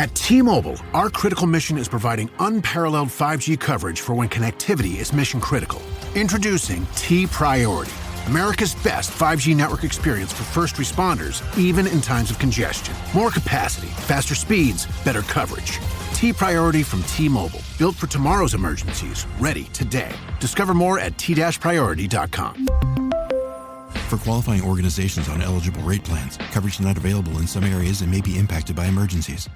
At T-Mobile, our critical mission is providing unparalleled 5G coverage for when connectivity is mission critical. Introducing T-Priority, America's best 5G network experience for first responders, even in times of congestion. More capacity, faster speeds, better coverage. T-Priority from T-Mobile, built for tomorrow's emergencies, ready today. Discover more at t-priority.com. For qualifying organizations on eligible rate plans, coverage not available in some areas and may be impacted by emergencies.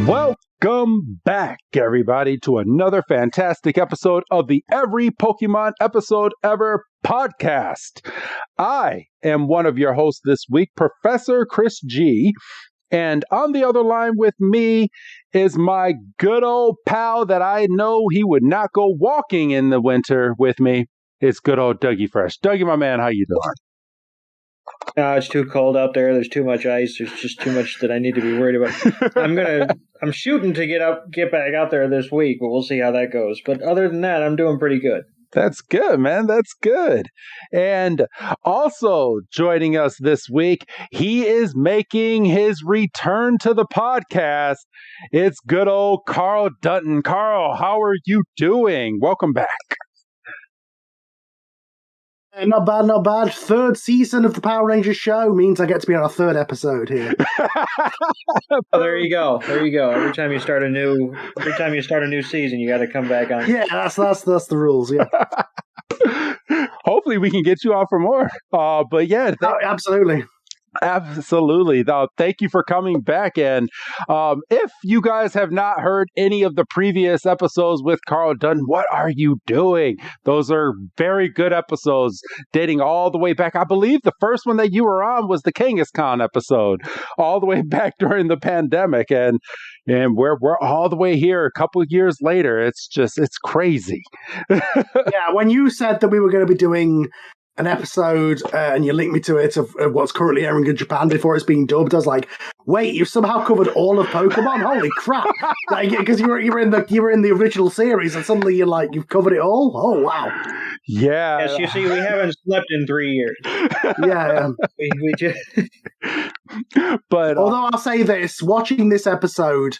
Welcome back, everybody, to another fantastic episode of the Every Pokemon Episode Ever podcast. I am one of your hosts this week, Professor Chris G. And on the other line with me is my good old pal that I know he would not go walking in the winter with me. It's good old Dougie Fresh. Dougie, my man, how you doing? It's too cold out there. There's too much ice. There's just too much that I need to be worried about. I'm shooting to get back out there this week, but we'll see how that goes. But other than that, I'm doing pretty good. That's good, man. That's good. And also joining us this week, he is making his return to the podcast. It's good old Karl Dutton. Karl, how are you doing? Welcome back. Not bad, not bad. Third season of the Power Rangers show means I get to be on a third episode here. Oh, there you go. There you go. Every time you start a new season, you got to come back on. Yeah, that's the rules. Yeah. Hopefully, we can get you on for more. But yeah, absolutely. Absolutely. Thank you for coming back. And if you guys have not heard any of the previous episodes with Karl Dutton, what are you doing? Those are very good episodes dating all the way back. I believe the first one that you were on was the Kangaskhan episode, all the way back during the pandemic. And we're all the way here a couple of years later. It's crazy. Yeah, when you said that we were going to be doing an episode, and you linked me to it of what's currently airing in Japan before it's being dubbed, I was like, "Wait, you've somehow covered all of Pokemon? Holy crap!" Because you were in the original series, and suddenly you've covered it all. Oh wow! Yeah. Yes, you see, we haven't slept in 3 years. Yeah. we just. But although I'll say this, watching this episode,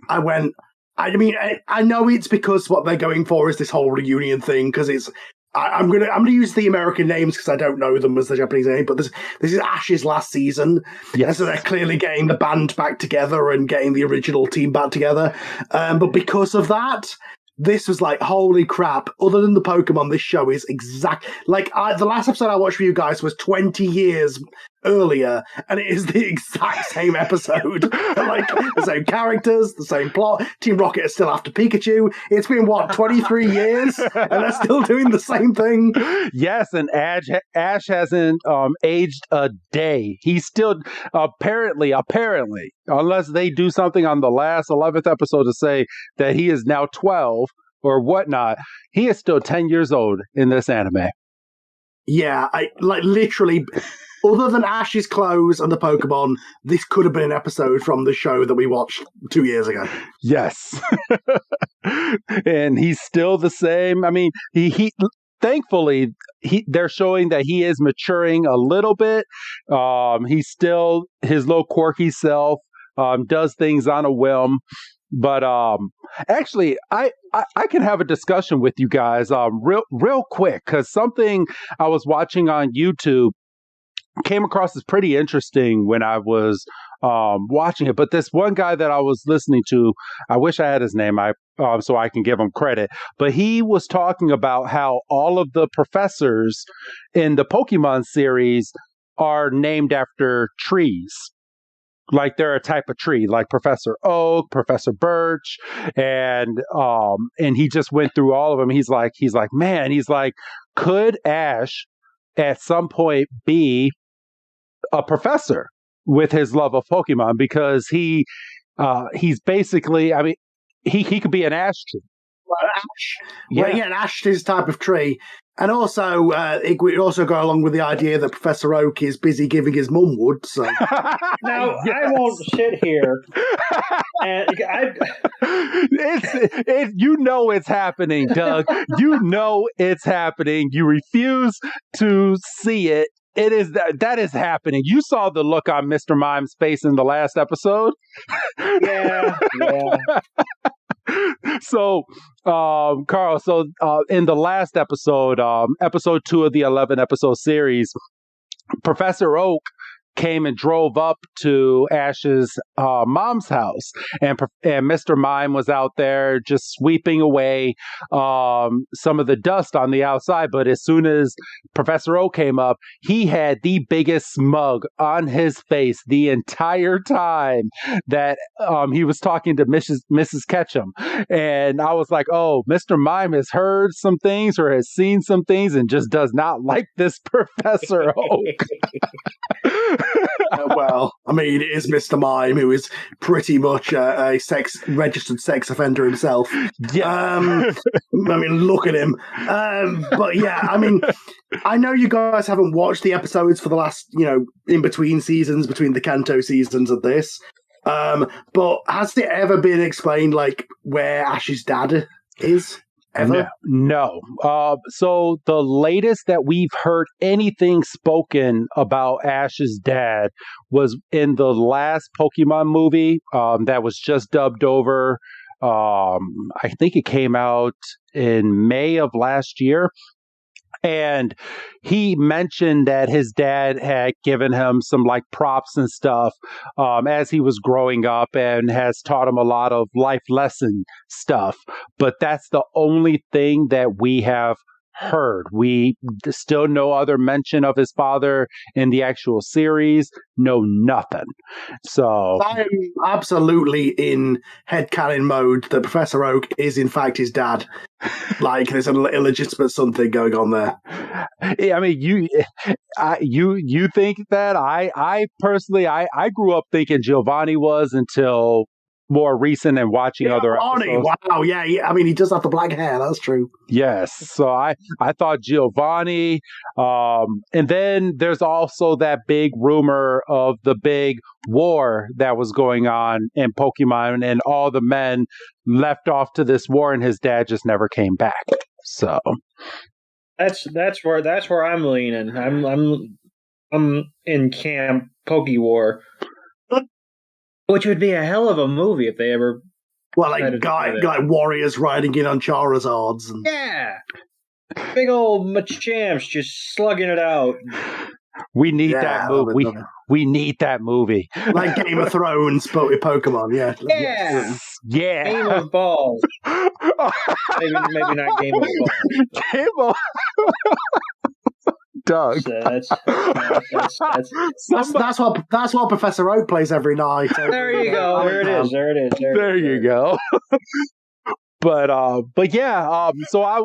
I went. I mean, I know it's because what they're going for is this whole reunion thing, because it's. I'm gonna use the American names because I don't know them as the Japanese name, but this is Ash's last season. Yes. And so they're clearly getting the band back together and getting the original team back together. But because of that, this was like, holy crap. Other than the Pokemon, this show is exact. The last episode I watched for you guys was 20 years earlier, and it is the exact same episode. The same characters, the same plot. Team Rocket is still after Pikachu. It's been 23 years, and they're still doing the same thing. Yes, and Ash hasn't aged a day. He's still apparently, unless they do something on the last 11th episode to say that he is now 12 or whatnot, he is still 10 years old in this anime. Yeah, literally. Other than Ash's clothes and the Pokemon, this could have been an episode from the show that we watched 2 years ago. Yes. And he's still the same. I mean, he thankfully, they're showing that he is maturing a little bit. He's still his little quirky self, does things on a whim. But actually, I can have a discussion with you guys real quick, because something I was watching on YouTube came across as pretty interesting when I was watching it. But this one guy that I was listening to, I wish I had his name so I can give him credit. But he was talking about how all of the professors in the Pokemon series are named after trees. Like they're a type of tree, like Professor Oak, Professor Birch, and he just went through all of them. He's like, man, could Ash at some point be a professor with his love of Pokemon? Because he's basically, I mean, he could be an ash tree. Well, ash. Yeah. Well, yeah, an ash is a type of tree. And also, it would also go along with the idea that Professor Oak is busy giving his mum wood. So now I won't sit here and you know it's happening, Doug. You know it's happening. You refuse to see it. It is that is happening. You saw the look on Mr. Mime's face in the last episode. Yeah. So, Carl, in the last episode, episode 2 of the 11 episode series, Professor Oak came and drove up to Ash's mom's house, and Mr. Mime was out there just sweeping away some of the dust on the outside. But as soon as Professor O came up, he had the biggest smug on his face the entire time that he was talking to Mrs. Ketchum. And I was like, oh, Mr. Mime has heard some things or has seen some things and just does not like this Professor Oak. Well, I mean, it is Mr. Mime, who is pretty much a registered sex offender himself. Yeah. I mean, look at him. But yeah, I mean, I know you guys haven't watched the episodes for the last, in between seasons, between the Kanto seasons of this. But has it ever been explained, like, where Ash's dad is? Ever? No. So the latest that we've heard anything spoken about Ash's dad was in the last Pokemon movie that was just dubbed over. I think it came out in May of last year. And he mentioned that his dad had given him some like props and stuff as he was growing up and has taught him a lot of life lesson stuff. But that's the only thing that we have heard. We still no other mention of his father in the actual series. No, nothing. So I'm absolutely in headcanon mode that Professor Oak is in fact his dad. Like there's an illegitimate something going on there. I mean, you think that? I personally, I grew up thinking Giovanni was until more recent and watching other episodes. Wow, yeah. I mean, he does have the black hair. That's true. Yes. So I thought Giovanni. And then there's also that big rumor of the big war that was going on in Pokemon, and all the men left off to this war, and his dad just never came back. So that's where I'm leaning. I'm in camp Pokewar. Which would be a hell of a movie if they ever... Well, like warriors riding in on Charizards. And... Yeah! Big old Machamps just slugging it out. We need that movie. We need that movie. Like Game of Thrones, but with Pokemon, yeah. Yeah. Game of Balls. maybe not Game of Balls. Game of... Doug. That's what Professor Oak plays every night. There you go. There it is. There you go. But yeah. So I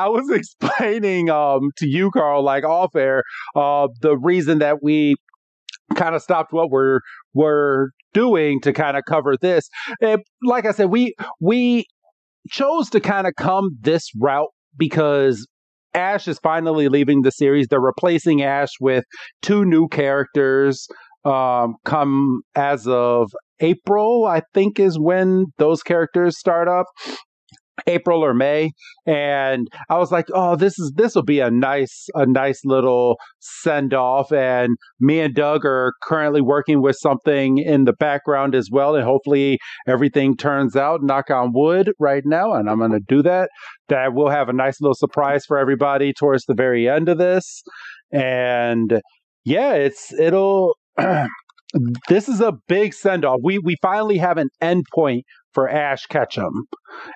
was explaining to you, Carl, like off air, the reason that we kind of stopped what we're doing to kind of cover this. Like I said, we chose to kind of come this route because Ash is finally leaving the series. They're replacing Ash with 2 new characters come as of April, I think is when those characters start up. April or May. And I was like, oh, this will be a nice little send off. And me and Doug are currently working with something in the background as well. And hopefully everything turns out, knock on wood right now. And I'm going to do that. That we'll have a nice little surprise for everybody towards the very end of this. And yeah, it'll, this is a big send off. We finally have an endpoint for Ash Ketchum.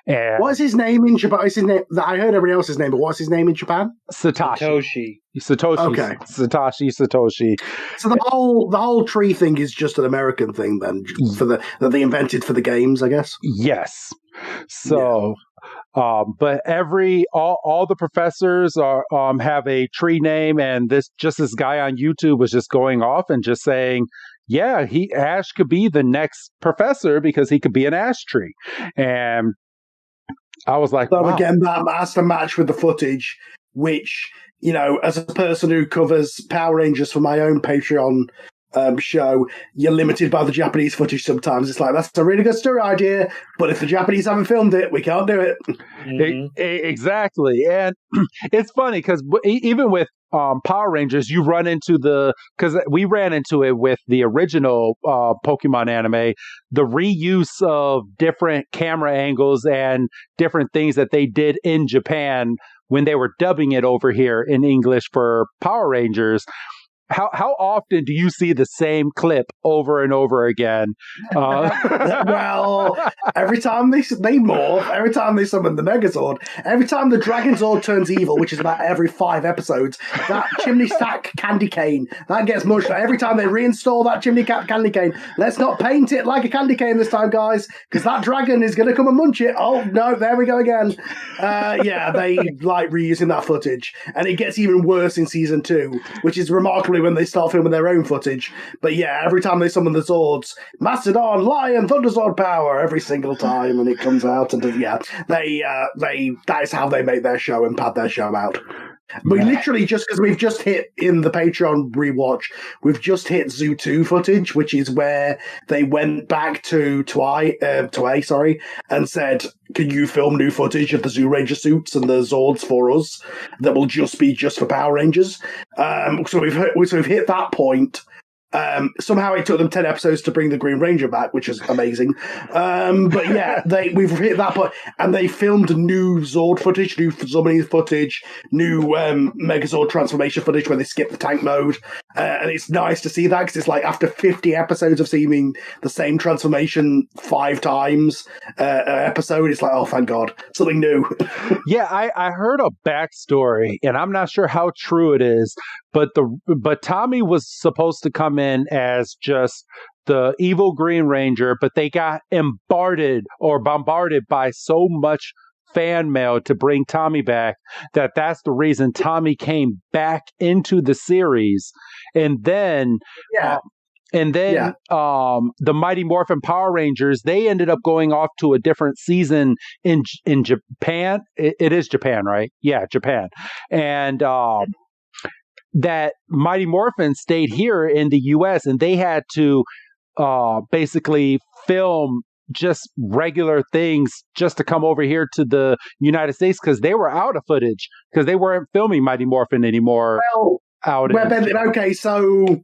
And what is his name in Japan? I heard everybody else's name, but what's his name in Japan? Satoshi. Okay. Satoshi. So the whole tree thing is just an American thing then, that they invented for the games, I guess. Yes. So, but all the professors are have a tree name, and this guy on YouTube was just going off and just saying, yeah, Ash could be the next professor because he could be an ash tree. And I was like, so wow. again, that has to match with the footage, which, you know, as a person who covers Power Rangers for my own Patreon show, you're limited by the Japanese footage sometimes. It's like, that's a really good story idea, but if the Japanese haven't filmed it, we can't do it. Mm-hmm. Exactly. And it's funny because even with Power Rangers, you run into because we ran into it with the original Pokemon anime, the reuse of different camera angles and different things that they did in Japan when they were dubbing it over here in English for Power Rangers. How often do you see the same clip over and over again? Well, every time they morph, every time they summon the Megazord, every time the Dragon Zord turns evil, which is about every 5 episodes, that chimney stack candy cane, that gets mushed. Every time they reinstall that chimney candy cane, let's not paint it like a candy cane this time, guys, because that dragon is going to come and munch it. Oh, no, there we go again. Yeah, they like reusing that footage, and it gets even worse in season 2, which is remarkably when they start filming their own footage. But yeah, every time they summon the Zords, Mastodon, Lion, Thunderzord power, every single time, and it comes out, and yeah, that is how they make their show and pad their show out. We literally, just because we've just hit in the Patreon rewatch, we've just hit Zoo 2 footage, which is where they went back to Toei, and said, can you film new footage of the Zoo Ranger suits and the Zords for us that will just be for Power Rangers? So we've hit that point. Somehow it took them 10 episodes to bring the Green Ranger back, which is amazing. But yeah, we've hit that point, and they filmed new Zord footage, new summoning footage, new Megazord transformation footage where they skip the tank mode. And it's nice to see that, because it's like after 50 episodes of seeing the same transformation 5 times an episode, it's like, oh, thank God, something new. Yeah, I heard a backstory, and I'm not sure how true it is, but Tommy was supposed to come in as just the evil Green Ranger, but they got bombarded by so much fan mail to bring Tommy back that's the reason Tommy came back into the series. And then the Mighty Morphin Power Rangers, they ended up going off to a different season in Japan. It is Japan, right? Yeah, Japan. And that Mighty Morphin stayed here in the U.S. and they had to basically film just regular things just to come over here to the United States, because they were out of footage, because they weren't filming Mighty Morphin anymore. Okay, so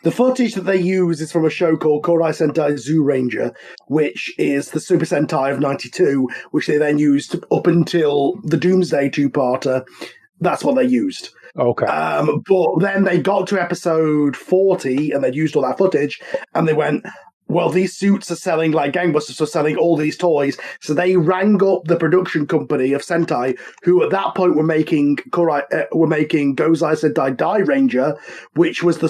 the footage that they use is from a show called Kodai Sentai Zoo Ranger, which is the Super Sentai of 92, which they then used up until the Doomsday 2-parter. That's what they used. Okay. But then they got to episode 40 and they'd used all that footage, and they went, well, these suits are selling like gangbusters, are selling all these toys. So they rang up the production company of Sentai, who at that point were making Gozai Sentai Dai Ranger, which was the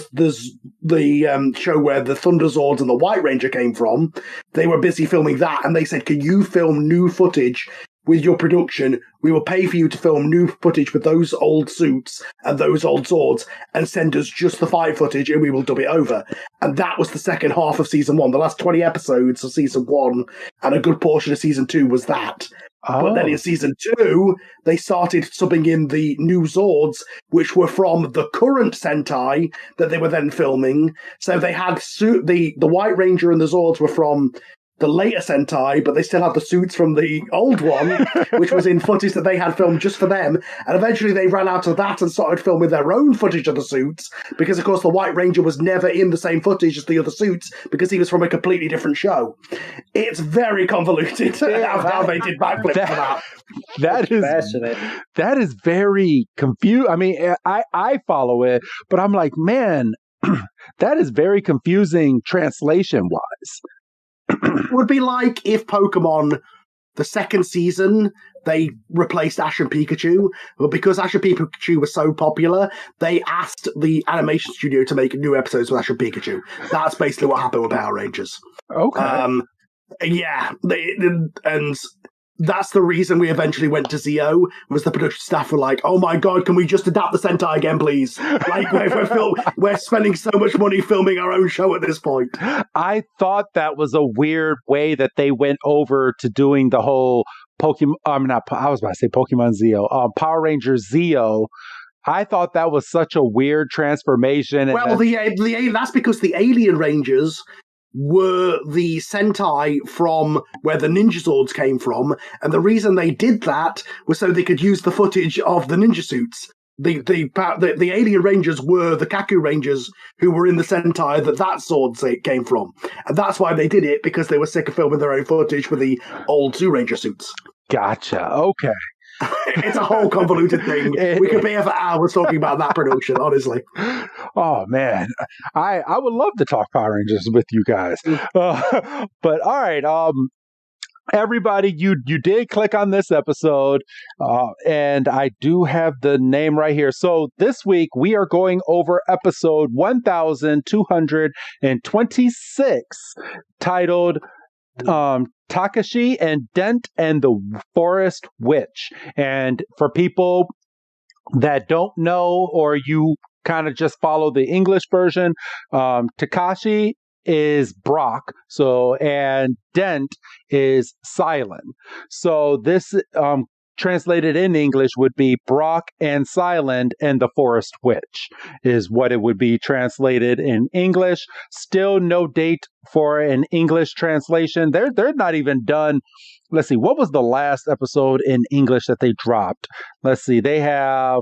show where the Thunderzords and the White Ranger came from. They were busy filming that, and they said, can you film new footage with your production? We will pay for you to film new footage with those old suits and those old Zords, and send us just the fight footage, and we will dub it over. And that was the second half of season 1. The last 20 episodes of season 1 and a good portion of season 2 was that. Oh. But then in season 2, they started subbing in the new Zords, which were from the current Sentai that they were then filming. So they had the White Ranger and the Zords were from the later Sentai, but they still had the suits from the old one, which was in footage that they had filmed just for them. And eventually they ran out of that and started filming their own footage of the suits, because, of course, the White Ranger was never in the same footage as the other suits, because he was from a completely different show. It's very convoluted how they did backflips for that. That is fascinating. That is very confusing. I mean, I follow it, but I'm like, man, that is very confusing translation-wise. It would be like if Pokemon, the second season, they replaced Ash and Pikachu, but because Ash and Pikachu was so popular, they asked the animation studio to make new episodes with Ash and Pikachu. That's basically what happened with Power Rangers. Okay. And that's the reason we eventually went to Zio, was the production staff were like, oh my God, can we just adapt the Sentai again, please? Like, we're spending so much money filming our own show at this point. I thought that was a weird way that they went over to doing the whole Pokemon. Not. I was about to say Pokemon Zeo. Power Rangers Zeo. I thought that was such a weird transformation. Well, that's because the Alien Rangers were the Sentai from where the ninja swords came from, and the reason they did that was so they could use the footage of the ninja suits. The Alien Rangers were the Kaku Rangers who were in the Sentai that sword came from, and that's why they did it, because they were sick of filming their own footage for the old Zoo Ranger suits. Gotcha. Okay. It's a whole convoluted thing. We could be here for hours talking about that production, honestly. Oh, man. I would love to talk Power Rangers with you guys. But all right. Everybody, you did click on this episode, and I do have the name right here. So this week, we are going over episode 1226, titled Takeshi and Dent and the Forest Witch. And for people that don't know, or you kind of just follow the English version, Takeshi is Brock, and Dent is Cilan. So this translated in English would be Brock and Cilan and the Forest Witch is what it would be translated in English. Still no date for an English translation. They're not even done. Let's see, what was the last episode in English that they dropped? Let's see, they have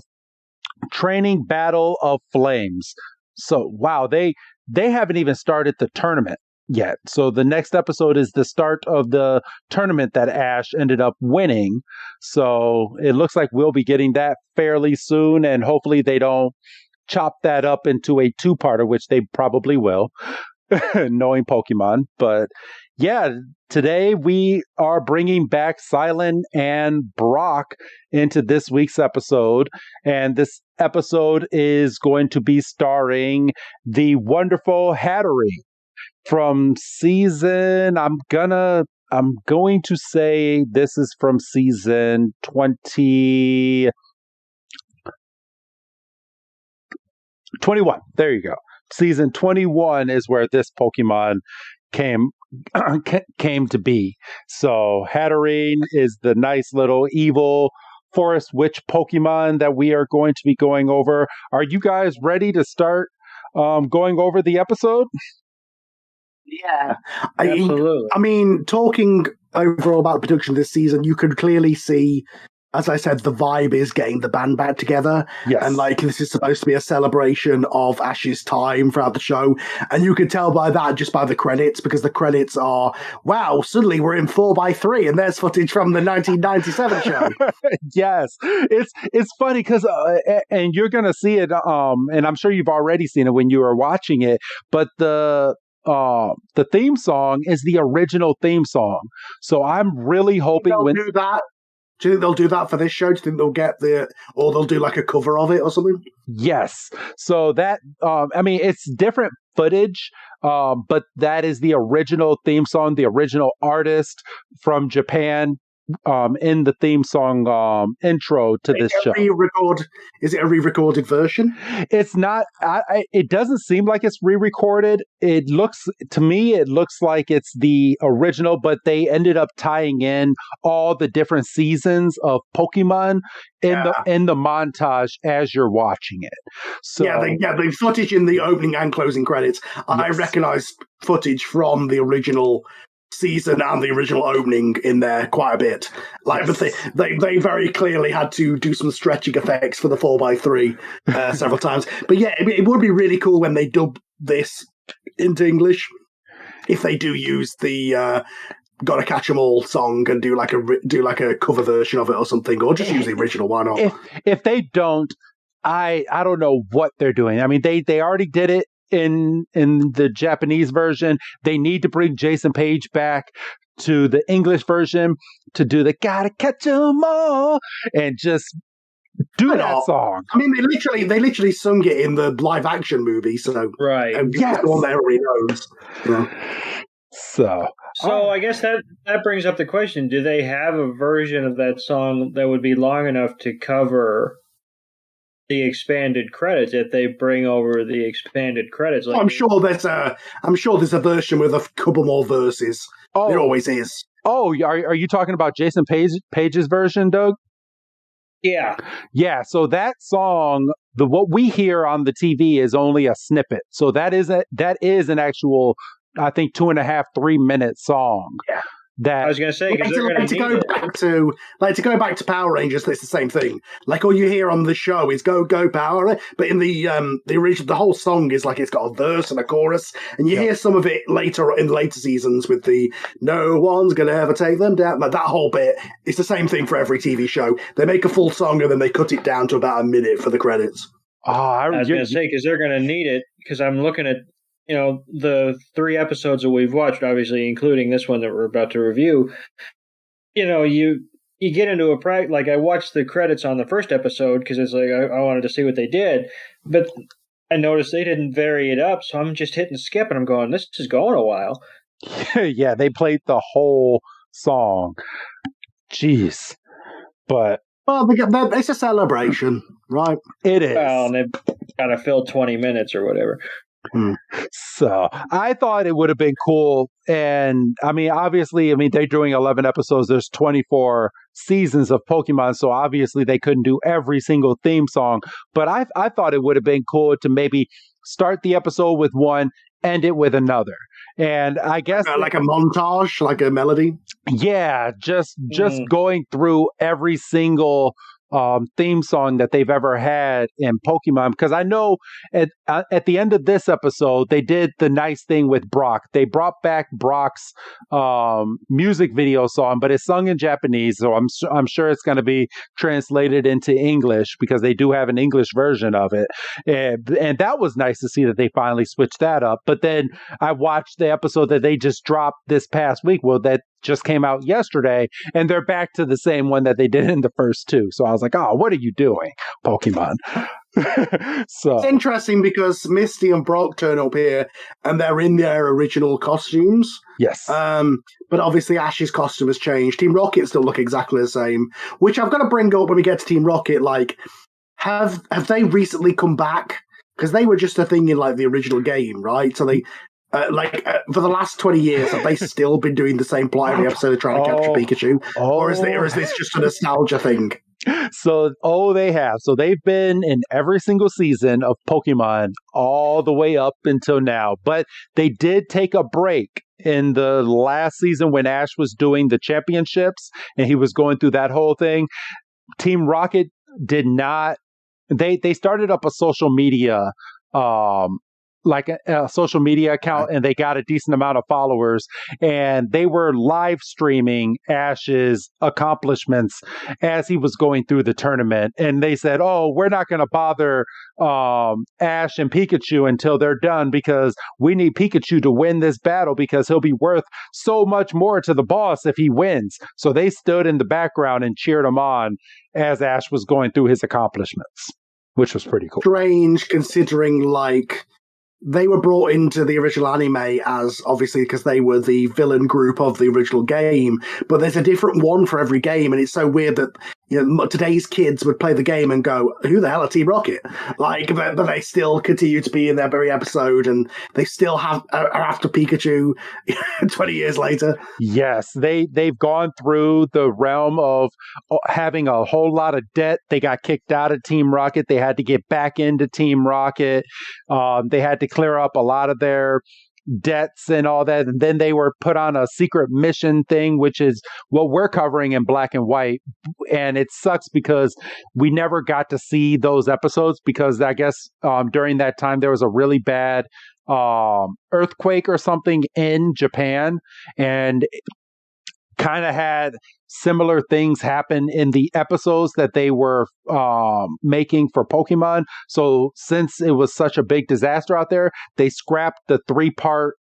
Training Battle of Flames. So wow, they haven't even started the tournament yet. So the next episode is the start of the tournament that Ash ended up winning. So it looks like we'll be getting that fairly soon, and hopefully they don't chop that up into a two-parter, which they probably will, knowing Pokemon. But yeah, today we are bringing back Cilan and Brock into this week's episode, and this episode is going to be starring the wonderful Hatterene from season, I'm going to say this is from season 21. There you go. Season 21 is where this Pokemon came to be. So Hatterene is the nice little evil forest witch Pokemon that we are going to be going over. Are you guys ready to start going over the episode? Yeah, absolutely. I mean, talking overall about the production this season, you could clearly see, as I said, the vibe is getting the band back together. Yes. And this is supposed to be a celebration of Ash's time throughout the show. And you can tell by that just by the credits, because the credits are, wow, suddenly we're in 4x3 and there's footage from the 1997 show. Yes. It's funny because, and you're going to see it, and I'm sure you've already seen it when you were watching it, but the theme song is the original theme song. So I'm really hoping do that. Do you think they'll do that for this show? Do you think they'll get or they'll do like a cover of it or something? Yes. So that, it's different footage, but that is the original theme song, the original artist from Japan, in the theme song intro to this show. Is it a re-recorded version? It's not. It doesn't seem like it's re-recorded. It looks like it's the original, but they ended up tying in all the different seasons of Pokemon in the montage as you're watching it. So the footage in the opening and closing credits. Yes. I recognize footage from the original season and the original opening in there quite a bit. But they very clearly had to do some stretching effects for the 4x3 several times. But yeah, it would be really cool when they dub this into English, if they do use the Gotta Catch 'Em All song and do like a cover version of it or something, or just use the original. Why not? If they don't, I don't know what they're doing. I mean, they already did it in the Japanese version. They need to bring Jason Page back to the English version to do the Gotta Catch 'Em All and just do that song. I mean, they literally sung it in the live action movie, so right. Yes, one there already knows. Yeah. So I guess that brings up the question: do they have a version of that song that would be long enough to cover the expanded credits if they bring over the expanded credits? I'm sure there's a version with a couple more verses. There always is. Oh, are you talking about Jason Page's version, Doug? Yeah. Yeah, so that song, what we hear on the TV is only a snippet. So that is an actual, I think, 2.5, 3 minute song. Yeah. I was going to say, because they're going to go back to Power Rangers. It's the same thing. Like all you hear on the show is "Go Go Power," but in the original, the whole song is like it's got a verse and a chorus, and you hear some of it later in later seasons with the "No one's gonna ever take them down." Like that whole bit. It's the same thing for every TV show. They make a full song and then they cut it down to about a minute for the credits. I was going to say, because they're going to need it. Because I'm looking at the 3 episodes that we've watched, obviously including this one that we're about to review. You get into a like I watched the credits on the first episode because it's like I wanted to see what they did, but I noticed they didn't vary it up, so I'm just hitting skip and I'm going, this is going a while. Yeah, they played the whole song. Jeez, but it's a celebration, right? It is. Well, and they've got to fill 20 minutes or whatever. So I thought it would have been cool. And I mean, obviously, they're doing 11 episodes. There's 24 seasons of Pokemon. So obviously they couldn't do every single theme song. But I thought it would have been cool to maybe start the episode with one, end it with another. And I guess like a montage, like a melody. Yeah, just going through every single theme song that they've ever had in Pokemon, because I know at the end of this episode they did the nice thing with Brock. They brought back Brock's music video song, but it's sung in Japanese, so I'm sure it's going to be translated into English because they do have an English version of it, and that was nice to see that they finally switched that up. But then I watched the episode that they just dropped this past week. Well, that just came out yesterday, and they're back to the same one that they did in the first 2. So I was like, oh, what are you doing, Pokemon? So it's interesting because Misty and Brock turn up here and they're in their original costumes. Yes. But obviously Ash's costume has changed. Team Rocket still look exactly the same, which I've got to bring up when we get to Team Rocket. Like, have they recently come back? Because they were just a thing in like the original game, right? So they for the last 20 years, have they still been doing the same plot every episode of trying to capture Pikachu? Or is this just a nostalgia thing? So, they have. So they've been in every single season of Pokemon all the way up until now. But they did take a break in the last season when Ash was doing the championships and he was going through that whole thing. Team Rocket did not. They started up a social media like a social media account, and they got a decent amount of followers, and they were live streaming Ash's accomplishments as he was going through the tournament. And they said, oh, we're not going to bother Ash and Pikachu until they're done because we need Pikachu to win this battle because he'll be worth so much more to the boss if he wins. So they stood in the background and cheered him on as Ash was going through his accomplishments, which was pretty cool. Strange considering, like, they were brought into the original anime as, obviously, because they were the villain group of the original game, but there's a different one for every game, and it's so weird that today's kids would play the game and go, who the hell are Team Rocket? Like, but they still continue to be in their very episode, and they still are after Pikachu 20 years later. Yes, they've gone through the realm of having a whole lot of debt. They got kicked out of Team Rocket. They had to get back into Team Rocket. They had to clear up a lot of their debts and all that, and then they were put on a secret mission thing, which is what we're covering in Black and White. And it sucks because we never got to see those episodes because I guess during that time there was a really bad earthquake or something in Japan, and kind of had similar things happen in the episodes that they were making for Pokemon. So since it was such a big disaster out there, they scrapped the 3-part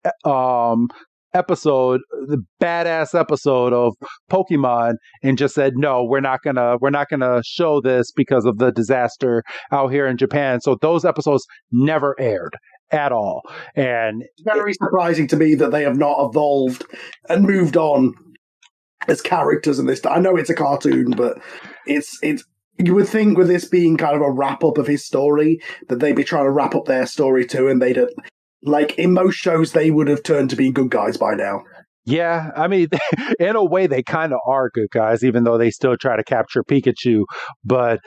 episode, the badass episode of Pokemon, and just said, no, we're not gonna show this because of the disaster out here in Japan. So those episodes never aired at all. And it's very surprising to me that they have not evolved and moved on as characters in this. I know it's a cartoon, but it's you would think with this being kind of a wrap up of his story that they'd be trying to wrap up their story too, and they'd like in most shows they would have turned to being good guys by now. Yeah, I mean, in a way, they kind of are good guys, even though they still try to capture Pikachu. But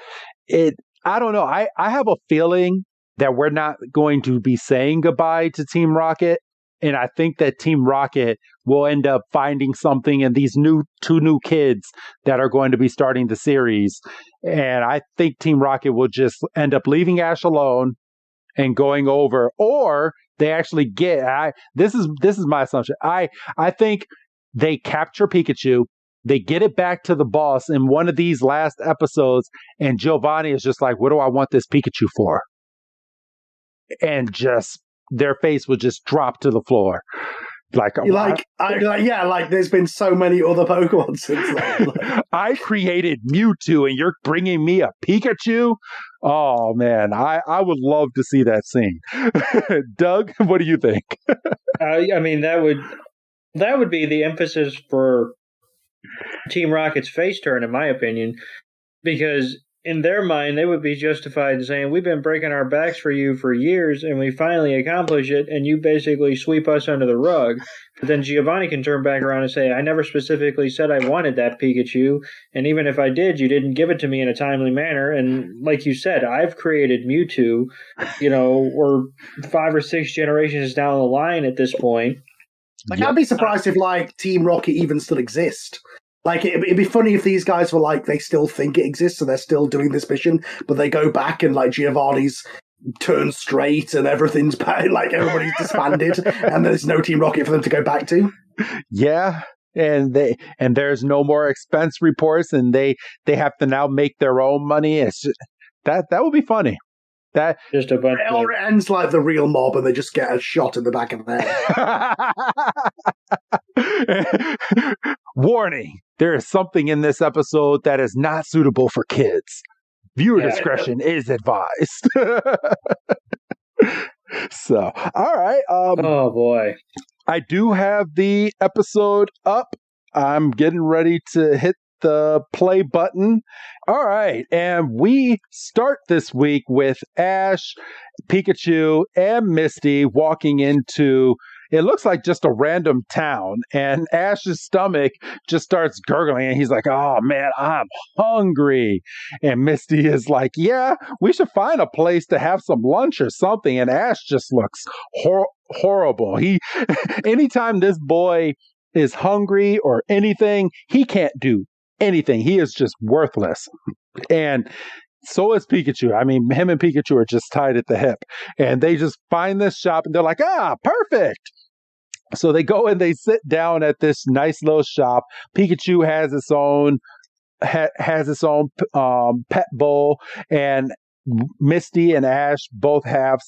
I don't know. I have a feeling that we're not going to be saying goodbye to Team Rocket. And I think that Team Rocket will end up finding something in these two new kids that are going to be starting the series. And I think Team Rocket will just end up leaving Ash alone and going over, or they actually this is my assumption. I think they capture Pikachu, they get it back to the boss in one of these last episodes, and Giovanni is just like, what do I want this Pikachu for? And just their face would just drop to the floor. Like there's been so many other Pokemon since then. I created Mewtwo and you're bringing me a Pikachu? Oh man, I would love to see that scene. Doug, what do you think? I mean, that would be the emphasis for Team Rocket's face turn, in my opinion, because in their mind, they would be justified in saying, we've been breaking our backs for you for years, and we finally accomplish it, and you basically sweep us under the rug. But then Giovanni can turn back around and say, I never specifically said I wanted that Pikachu, and even if I did, you didn't give it to me in a timely manner. And like you said, I've created Mewtwo, we're 5 or 6 generations down the line at this point. I'd be surprised if, Team Rocket even still exist. It'd be funny if these guys were they still think it exists and they're still doing this mission, but they go back and Giovanni's turned straight and everything's bad, everybody's disbanded and there's no Team Rocket for them to go back to. Yeah. And there's no more expense reports and they have to now make their own money. It's just, that would be funny. That just a bunch or it ends like the real mob and they just get a shot in the back of the head. Warning, there is something in this episode that is not suitable for kids. Viewer discretion is advised. So, all right. Oh boy. I do have the episode up. I'm getting ready to hit the play button. All right. And we start this week with Ash, Pikachu, and Misty walking into, it looks like just a random town. And Ash's stomach just starts gurgling. And he's like, oh man, I'm hungry. And Misty is like, yeah, we should find a place to have some lunch or something. And Ash just looks horrible. Anytime this boy is hungry or anything, he can't do anything. He is just worthless. And so is Pikachu. I mean, him and Pikachu are just tied at the hip. And they just find this shop and they're like, perfect. So they go and they sit down at this nice little shop. Pikachu has its own pet bowl, and Misty and Ash both have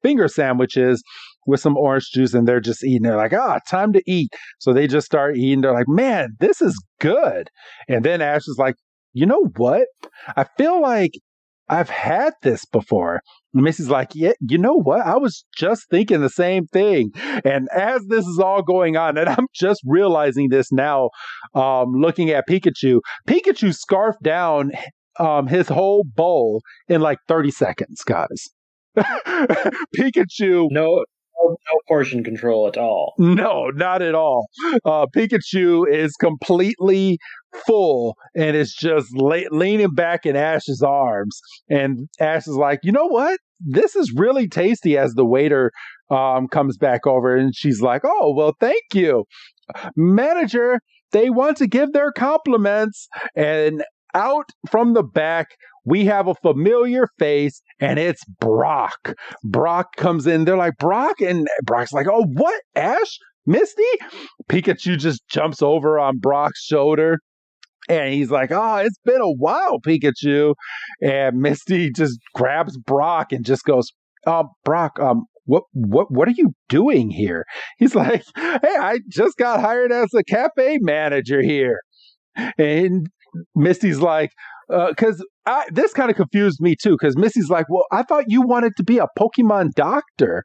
finger sandwiches with some orange juice, and they're just eating. They're like, time to eat. So they just start eating. They're like, man, this is good. And then Ash is like, you know what? I feel like I've had this before. And Misty's like, yeah, you know what? I was just thinking the same thing. And as this is all going on, and I'm just realizing this now, looking at Pikachu scarfed down his whole bowl in 30 seconds, guys. Pikachu. No portion control at all. No, not at all. Pikachu is completely full and is just leaning back in Ash's arms. And Ash is like, you know what? This is really tasty, as the waiter comes back over. And she's like, oh, well, thank you. Manager, they want to give their compliments. And out from the back, we have a familiar face, and it's Brock. Brock comes in. They're like, Brock? And Brock's like, oh, what? Ash? Misty? Pikachu just jumps over on Brock's shoulder, and he's like, oh, it's been a while, Pikachu. And Misty just grabs Brock and just goes, Brock, what are you doing here? He's like, hey, I just got hired as a cafe manager here. And Misty's like, because this kind of confused me too, because Misty's like, well, I thought you wanted to be a Pokemon doctor.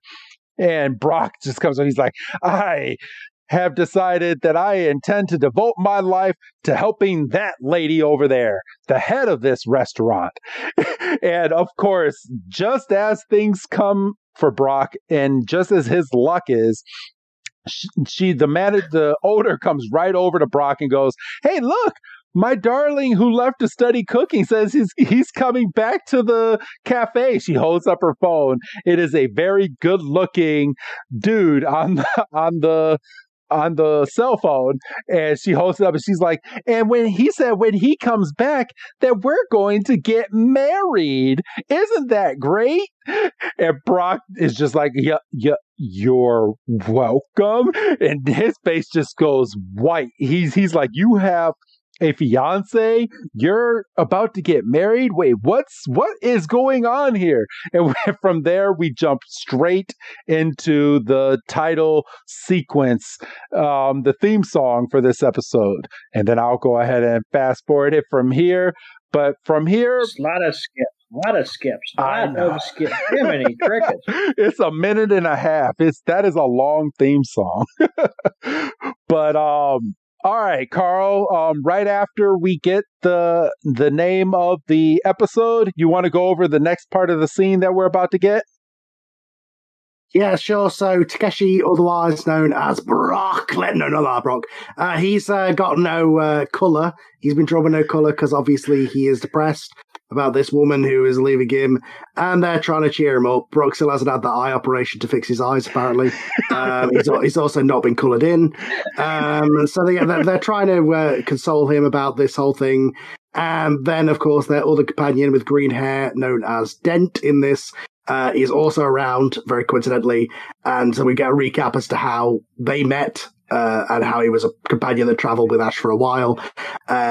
And Brock just comes on. He's like, I have decided that I intend to devote my life to helping that lady over there, the head of this restaurant. And of course, just as things come for Brock, and just as his luck is, the owner comes right over to Brock and goes, "Hey, look, my darling who left to study cooking says he's coming back to the cafe." She holds up her phone. It is a very good looking dude on the cell phone, and she holds it up and she's like, and when he comes back that we're going to get married. Isn't that great? And Brock is just like, yeah, you're welcome. And his face just goes white. He's like, you have a fiance? You're about to get married? Wait, what is going on here? And from there, we jump straight into the title sequence, the theme song for this episode. And then I'll go ahead and fast forward it from here. But from here, a lot of skips. Jiminy crickets. It's a minute and a half. That is a long theme song. But all right, Carl, right after we get the name of the episode, you want to go over the next part of the scene that we're about to get? Yeah, sure. So Takeshi, otherwise known as Brock, no, not that Brock. He's got no colour. He's been drawn with no colour because obviously he is depressed about this woman who is leaving him, and they're trying to cheer him up. Brock still hasn't had that eye operation to fix his eyes, apparently. He's also not been coloured in. So they're trying to console him about this whole thing. And then, of course, their other companion with green hair, known as Dent in this, is also around, very coincidentally. And so we get a recap as to how they met, and how he was a companion that travelled with Ash for a while.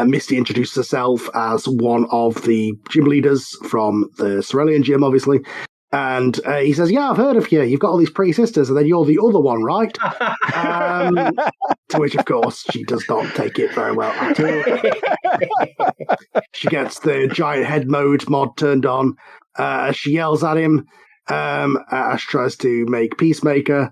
Misty introduces herself as one of the gym leaders from the Cerulean gym, obviously. And he says, yeah, I've heard of you. You've got all these pretty sisters, and then you're the other one, right? To which, of course, she does not take it very well at all. She gets the giant head mode mod turned on. She yells at him. Ash tries to make Peacemaker.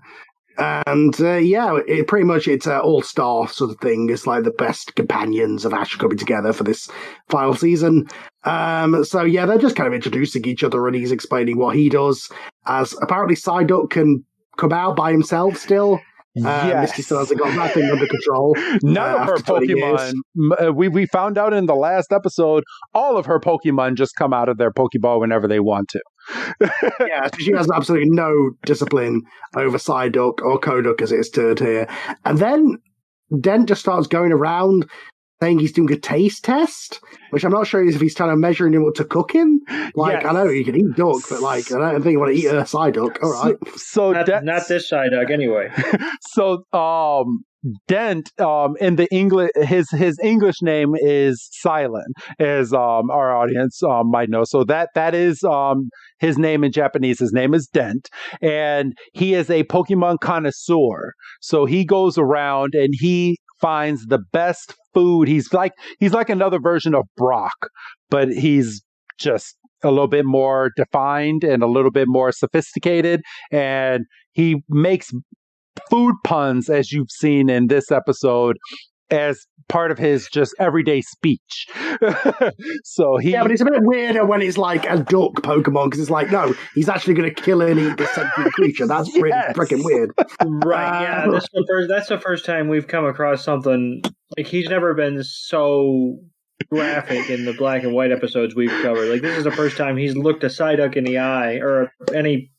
And it's an all-star sort of thing. It's like the best companions of Ash coming together for this final season. They're just kind of introducing each other, and he's explaining what he does, as apparently Psyduck can come out by himself still. Yes. Misty still hasn't got that thing under control. None of her Pokemon. We found out in the last episode, all of her Pokemon just come out of their Pokeball whenever they want to. Yeah, so she has absolutely no discipline over Psyduck or Koduck as it is termed here. And then Dent just starts going around saying he's doing a taste test, which I'm not sure if he's trying to measuring him up to cook him. Like, yes. I know you can eat duck, but like, I don't think you want to eat a Psyduck. All right. So not this Psyduck anyway. So Dent, in the English, his English name is Cilan, as our audience might know. So that is his name in Japanese. His name is Dent, and he is a Pokemon connoisseur. So he goes around and he finds the best food. He's like another version of Brock, but he's just a little bit more defined and a little bit more sophisticated, and he makes food puns, as you've seen in this episode, as part of his just everyday speech. But it's a bit weirder when it's like a duck Pokemon, because it's like, no, he's actually going to kill and eat this sentient creature. That's pretty freaking weird. Right, yeah. That's the first time we've come across something, like, he's never been so graphic in the black and white episodes we've covered. Like, this is the first time he's looked a Psyduck in the eye, or any,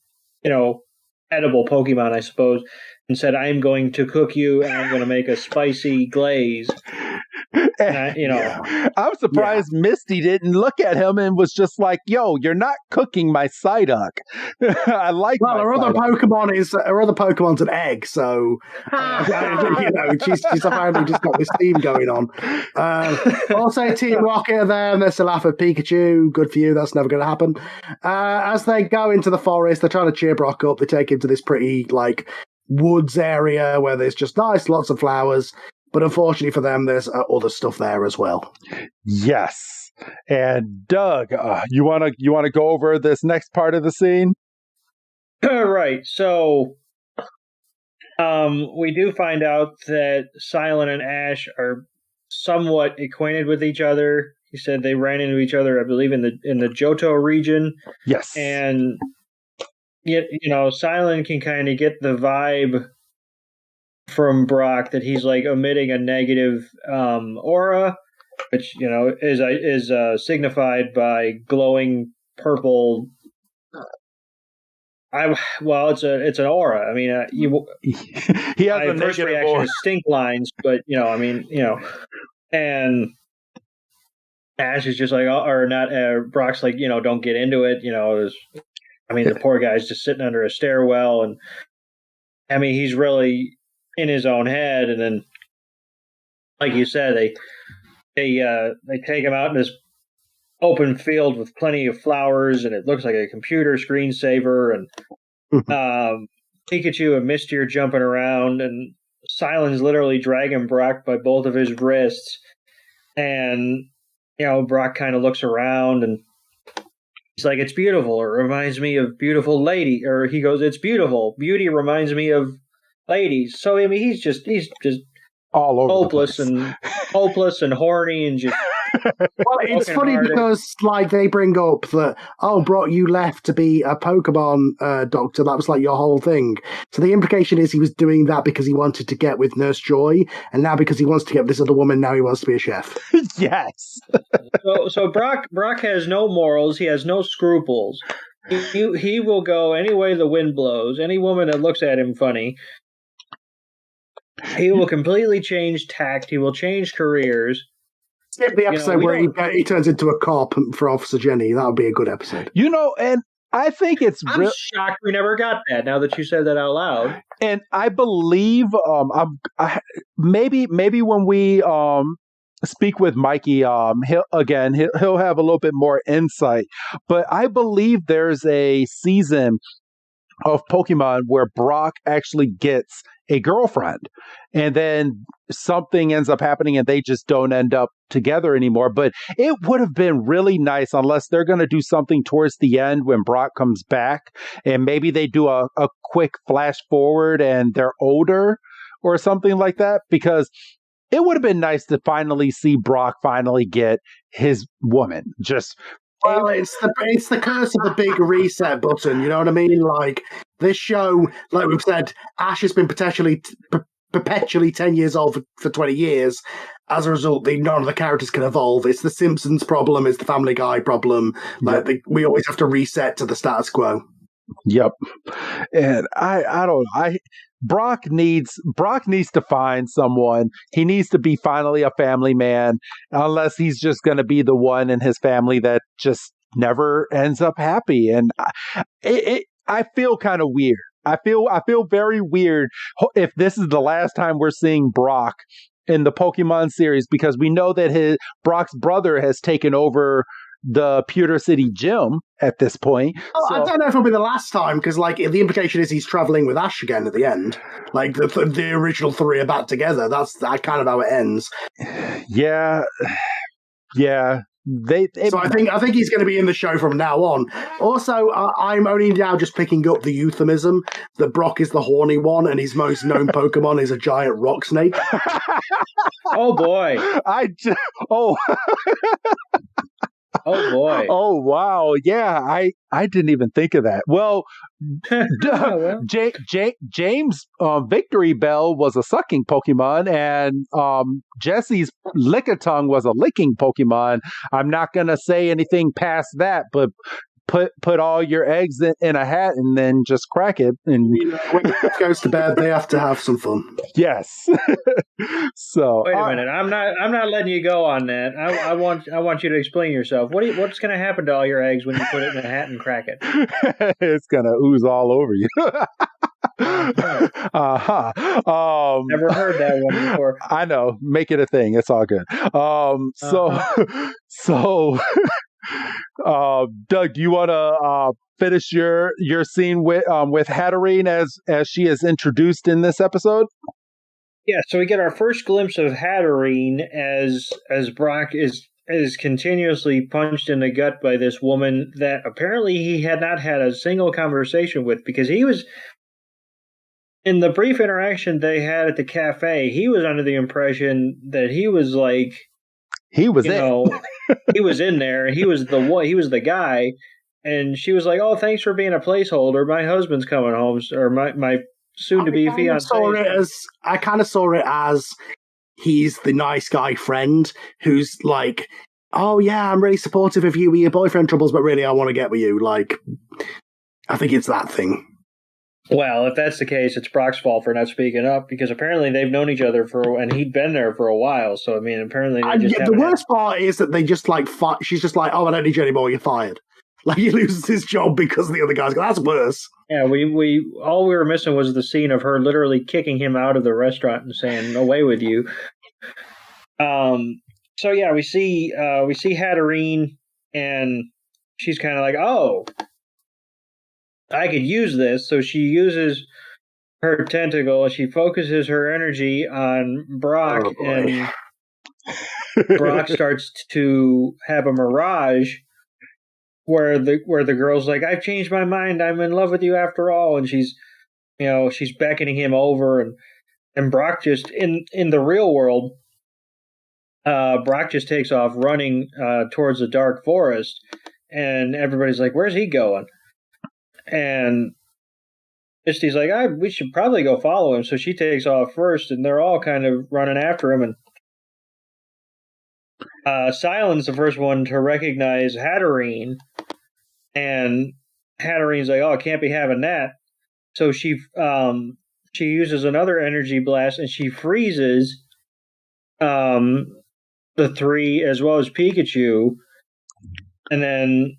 edible Pokemon, I suppose, and said, I'm going to cook you, and I'm going to make a spicy glaze. I'm surprised Misty didn't look at him and was just like, yo, you're not cooking my Psyduck. I like her other Pokemon's an egg, so she's apparently just got this theme going on. Also Team Rocket there, and they're still after Pikachu. Good for you, that's never going to happen. As they go into the forest, they're trying to cheer Brock up. They take him to this pretty woods area where there's just lots of flowers. But unfortunately for them, there's other stuff there as well. Yes. And Doug, you want to go over this next part of the scene? Right. So we do find out that Cilan and Ash are somewhat acquainted with each other. He said they ran into each other, I believe, in the Johto region. Yes. And Cilan can kind of get the vibe from Brock that he's like emitting a negative aura, which is signified by glowing purple. It's an aura. I mean, he has a first negative reaction aura. is stink lines, but and Ash is just like, or not. Brock's like, don't get into it. The poor guy's just sitting under a stairwell, and I mean, he's really in his own head. And then, like you said, they take him out in this open field with plenty of flowers, and it looks like a computer screensaver. And Pikachu and Misty are jumping around, and Cilan's literally dragging Brock by both of his wrists. And Brock kind of looks around, and he's like, "It's beautiful. It reminds me of beautiful lady." Or he goes, "It's beautiful. Beauty reminds me of ladies." So I mean, he's just all over hopeless and horny and just. Well, it's funny because like they bring up that, Brock, you left to be a Pokemon doctor. That was like your whole thing. So the implication is he was doing that because he wanted to get with Nurse Joy, and now because he wants to get with this other woman, now he wants to be a chef. Yes. So Brock has no morals. He has no scruples. He will go any way the wind blows. Any woman that looks at him funny. He will completely change tact. He will change careers. Skip the episode where he turns into a cop for Officer Jenny. That would be a good episode. And I think it's. I'm shocked we never got that. Now that you said that out loud, and I believe maybe when we speak with Mikey, he'll have a little bit more insight. But I believe there's a season of Pokemon where Brock actually gets a girlfriend, and then something ends up happening and they just don't end up together anymore. But it would have been really nice, unless they're going to do something towards the end when Brock comes back, and maybe they do a quick flash forward and they're older or something like that, because it would have been nice to finally see Brock finally get his woman. Well, it's the curse of the big reset button. You know what I mean? Like this show, like we've said, Ash has been perpetually 10 years old for 20 years. As a result, none of the characters can evolve. It's the Simpsons problem. It's the Family Guy problem. Like we always have to reset to the status quo. Yep. And I don't know. Brock needs to find someone. He needs to be finally a family man, unless he's just going to be the one in his family that just never ends up happy. And I feel kind of weird. I feel very weird if this is the last time we're seeing Brock in the Pokemon series, because we know that Brock's brother has taken over the Pewter City gym at this point. I don't know if it'll be the last time, because like the implication is he's traveling with Ash again at the end. Like the original three are back together. That's kind of how it ends. Yeah. So I think he's going to be in the show from now on. Also, I'm only now just picking up the euphemism that Brock is the horny one, and his most known Pokemon is a giant rock snake. Oh boy! Oh boy! Oh wow! Yeah, I didn't even think of that. Well, James' Victory Bell was a sucking Pokemon, and Jesse's Lickitung was a licking Pokemon. I'm not gonna say anything past that, but put all your eggs in a hat and then just crack it. And when it goes to bed, they have to have some fun. Yes. So wait a minute. I'm not letting you go on that. I want you to explain yourself. What's going to happen to all your eggs when you put it in a hat and crack it? It's going to ooze all over you. Never heard that one before. I know. Make it a thing. It's all good. So Doug, do you want to finish your scene with Hatterene as she is introduced in this episode? Yeah, so we get our first glimpse of Hatterene as Brock is continuously punched in the gut by this woman that apparently he had not had a single conversation with, because he was, in the brief interaction they had at the cafe, he was under the impression that he was like, he was in there. He was the guy. And she was like, "Oh, thanks for being a placeholder. My husband's coming home, or my soon-to-be fiancé. I kind of saw it as he's the nice guy friend who's like, oh yeah, I'm really supportive of you with your boyfriend troubles, but really I want to get with you. Like, I think it's that thing. Well, if that's the case, it's Brock's fault for not speaking up, because apparently they've known each other and he'd been there for a while. So, I mean, apparently the worst part is that they just like, she's just like, oh, I don't need you anymore, you're fired. Like, he loses his job because the other guys go, that's worse. Yeah, all we were missing was the scene of her literally kicking him out of the restaurant and saying, away with you. So yeah, we see Hatterene, and she's kind of like, oh, I could use this. So she uses her tentacle. She focuses her energy on Brock, and Brock starts to have a mirage where the girl's like, I've changed my mind. I'm in love with you after all. And she's beckoning him over, and Brock just in the real world, Brock just takes off running towards the dark forest, and everybody's like, where's he going? And Misty's like, we should probably go follow him. So she takes off first, and they're all kind of running after him. And Cilan's the first one to recognize Hatterene, and Hatterene's like, oh, I can't be having that. So she uses another energy blast, and she freezes the three as well as Pikachu. And then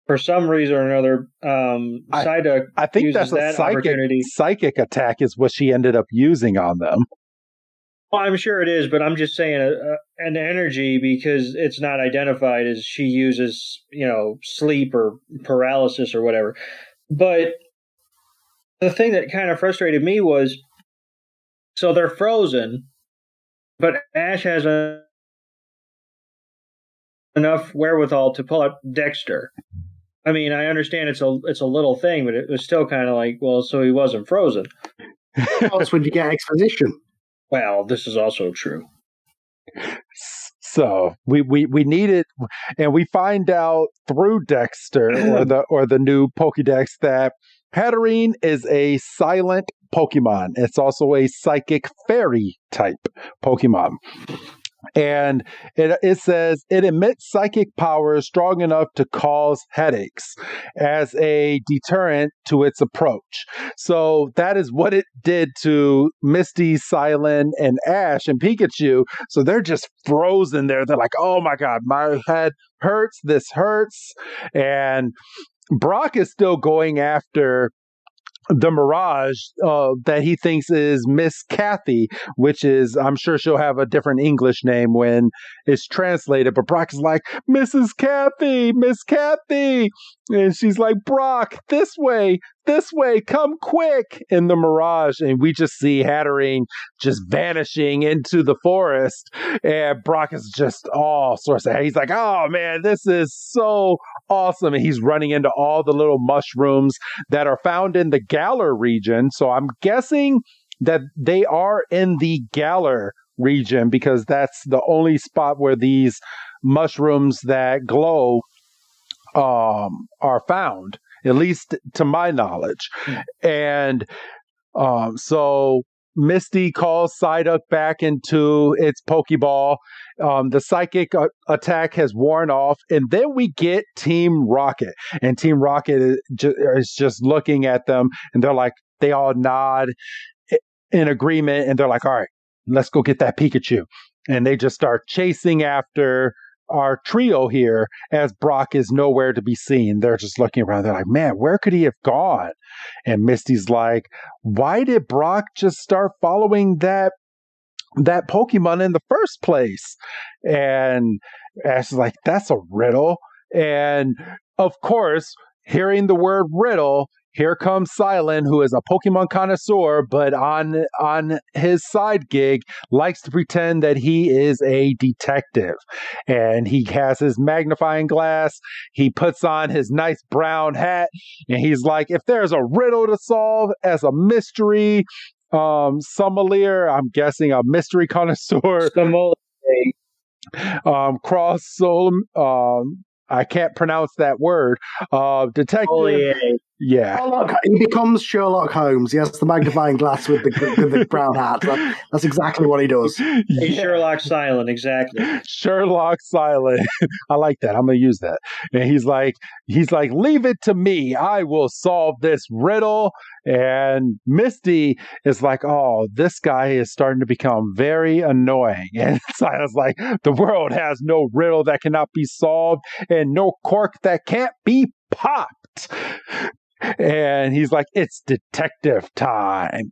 for some reason or another, Psyduck I think uses that's opportunity. Psychic attack is what she ended up using on them. Well, I'm sure it is, but I'm just saying an energy, because it's not identified as she uses, sleep or paralysis or whatever. But the thing that kind of frustrated me was, so they're frozen, but Ash has enough wherewithal to pull out Dexter. I mean, I understand it's a little thing, but it was still kind of like, well, so he wasn't frozen. That's when you get exposition. Well, this is also true. So we need it, and we find out through Dexter or the new Pokédex that Hatterene is a silent Pokemon. It's also a psychic fairy type Pokemon. And it says it emits psychic powers strong enough to cause headaches as a deterrent to its approach. So that is what it did to Misty, Cilan, and Ash and Pikachu. So they're just frozen there. They're like, oh my God, my head hurts. This hurts. And Brock is still going after the Mirage that he thinks is Miss Kathy, which is, I'm sure she'll have a different English name when it's translated, but Brock is like, Mrs. Kathy, Miss Kathy. And she's like, Brock, this way, come quick, in the Mirage. And we just see Hatterene just vanishing into the forest. And Brock is just all sorts of, he's like, oh man, this is so awesome. And he's running into all the little mushrooms that are found in the Galar region. So I'm guessing that they are in the Galar region, because that's the only spot where these mushrooms that glow are found, at least to my knowledge. And so Misty calls Psyduck back into its Pokeball. The psychic attack has worn off, and then we get Team Rocket. And Team Rocket is just looking at them, and they all nod in agreement, and they're like, all right, let's go get that Pikachu. And they just start chasing after our trio here, as Brock is nowhere to be seen. They're just looking around. They're like, man, where could he have gone? And Misty's like, why did Brock just start following that Pokemon in the first place? And Ash is like, that's a riddle. And of course, hearing the word riddle, here comes Cilan, who is a Pokemon connoisseur, but on his side gig, likes to pretend that he is a detective. And he has his magnifying glass. He puts on his nice brown hat, and he's like, if there's a riddle to solve as a mystery sommelier, I'm guessing a mystery connoisseur, I can't pronounce that word, detective. Yeah. He becomes Sherlock Holmes. He has the magnifying glass with the brown hat. That's exactly what he does. He's Sherlock Cilan, exactly. Sherlock Cilan. I like that. I'm gonna use that. And he's like, leave it to me. I will solve this riddle. And Misty is like, oh, this guy is starting to become very annoying. And Cilan's like, the world has no riddle that cannot be solved, and no cork that can't be popped. And he's like, it's detective time.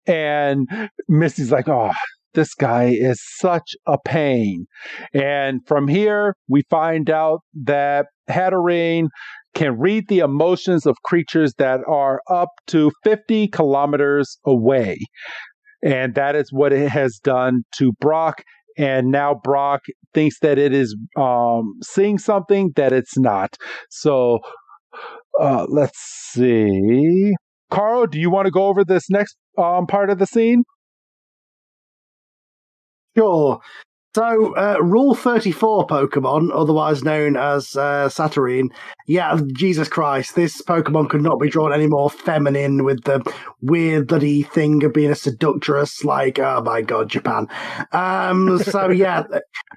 And Misty's like, oh, this guy is such a pain. And from here, we find out that Hatterene can read the emotions of creatures that are up to 50 kilometers away. And that is what it has done to Brock. And now Brock thinks that it is seeing something that it's not. So let's see. Karl, do you want to go over this next part of the scene? Sure. So, Rule 34 Pokemon, otherwise known as Hatterene. Yeah, Jesus Christ, this Pokemon could not be drawn any more feminine with the weird bloody thing of being a seductress, like, oh my god, Japan. So, yeah.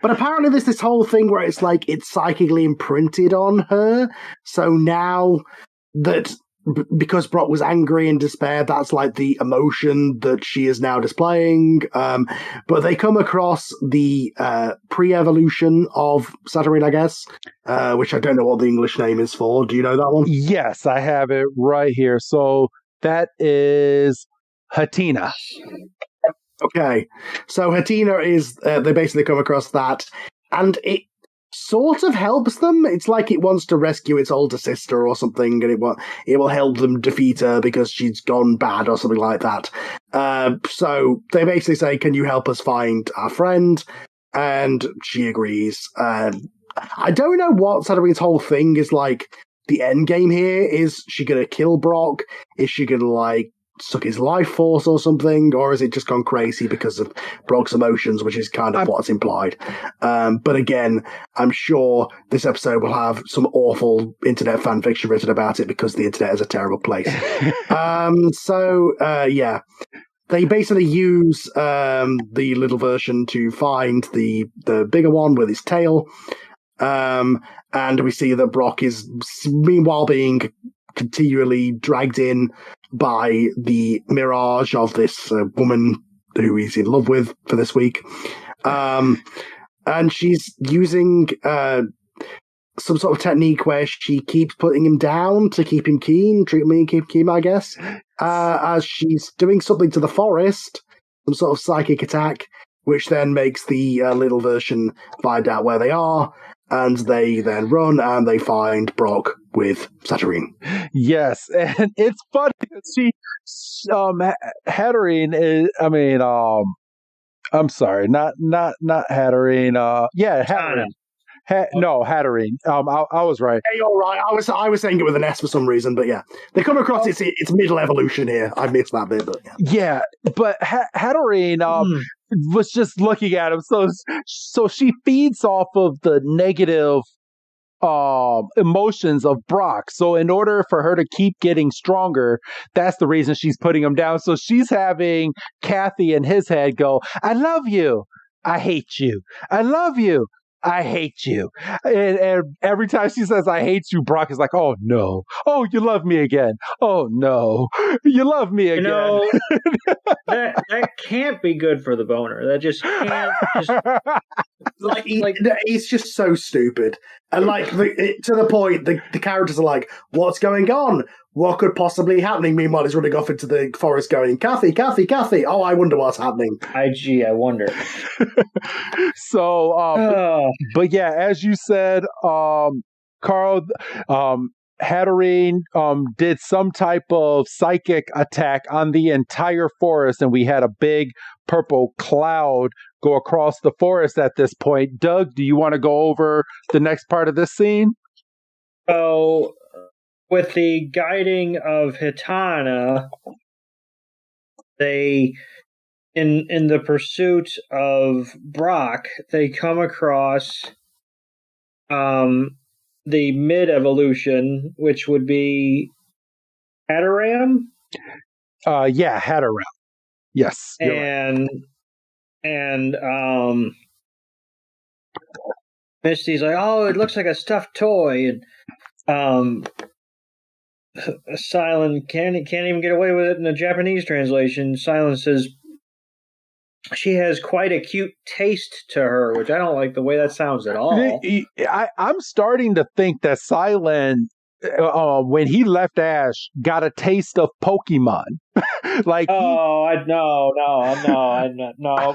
But apparently there's this whole thing where it's like, it's psychically imprinted on her. So now that... because Brock was angry and despair, that's like the emotion that she is now displaying. But they come across the pre-evolution of Hatterene, I guess, which I don't know what the English name is for. Do you know that one? Yes, I have it right here. So that is Hatterene. Okay. So Hatterene is, they basically come across that, and it sort of helps them. It's like it wants to rescue its older sister or something, and it will help them defeat her because she's gone bad or something like that. So they basically say, can you help us find our friend? And she agrees. I don't know what Hatterene's whole thing is like. The end game here, is she going to kill Brock? Is she going to, like, suck his life force or something, or has it just gone crazy because of Brock's emotions, which is kind of what's implied. But again, I'm sure this episode will have some awful internet fan fiction written about it because the internet is a terrible place. Yeah. They basically use the little version to find the bigger one with its tail. And we see that Brock is meanwhile being continually dragged in by the mirage of this woman who he's in love with for this week. And she's using some sort of technique where she keeps putting him down to keep him keen, keep him keen, I guess, as she's doing something to the forest, some sort of psychic attack, which then makes the little version find out where they are, and they then run and they find Brock with Hatterene. Yes, and it's funny that Hatterene is, I'm sorry, not Hatterene. Yeah, Hatterene. Hatterene. I was right. Yeah, you're right. I was saying it with an S for some reason, but yeah, they come across its middle evolution here. I missed that bit, but yeah. But Hatterene was just looking at him, so she feeds off of the negative emotions of Brock. So in order for her to keep getting stronger, that's the reason she's putting him down. So she's having Kathy in his head go, I love you, I hate you, I love you, I hate you. And every time she says, I hate you, Brock is like, oh no. Oh, you love me again. Oh no. You love me again. You know, that can't be good for the boner. That just can't. It's just so stupid. And to the point, the characters are like, what's going on? What could possibly be happening? Meanwhile, he's running off into the forest going, Kathy, Kathy, Kathy. Oh, I wonder what's happening. I wonder. So, but yeah, as you said, Karl, Hatterene did some type of psychic attack on the entire forest, and we had a big purple cloud go across the forest at this point. Doug, do you want to go over the next part of this scene? So, with the guiding of Hatterene, they, in the pursuit of Brock, they come across the mid-evolution, which would be Hatterene? Yeah, Hatterene. Yes. And Misty's like, oh, it looks like a stuffed toy, and Cilan can't even get away with it in the Japanese translation. Cilan says she has quite a cute taste to her, which I don't like the way that sounds at all. I'm starting to think that Cilan, when he left Ash, got a taste of Pokemon. Like, no,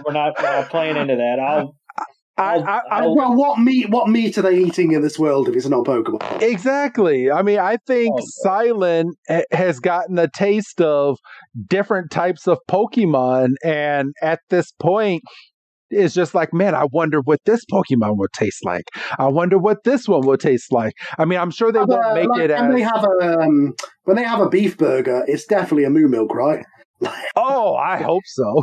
we're not playing into that. Well, what meat are they eating in this world if it's not Pokemon? Exactly. I mean, I think Cilan has gotten a taste of different types of Pokemon, and at this point, it's just like, man, I wonder what this Pokemon will taste like. I wonder what this one will taste like. I mean, I'm sure they won't make it as... When they have a beef burger, it's definitely a moo milk, right? Oh, I hope so.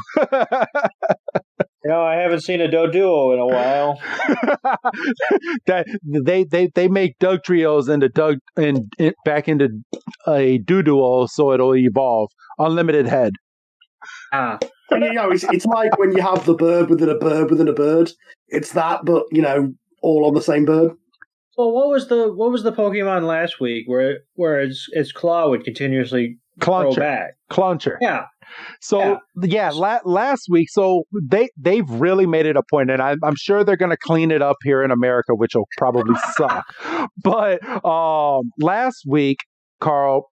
I haven't seen a Doduo in a while. That they make Doug Trios into back into a Doduo, so it'll evolve. Unlimited head. It's like when you have the bird within a bird within a bird. It's that, but all on the same bird. Well, what was the Pokemon last week where its claw would continuously grow back? Cluncher. Yeah. So last week, so they've really made it a point, and I'm sure they're going to clean it up here in America, which will probably suck. But last week, Carl,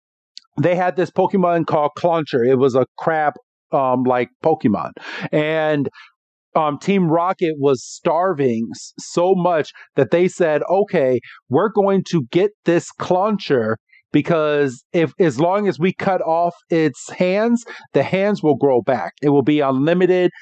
they had this Pokemon called Cluncher. It was a crab like Pokemon, and Team Rocket was starving so much that they said, okay, we're going to get this Cluncher, because as long as we cut off its hands, the hands will grow back. It will be unlimited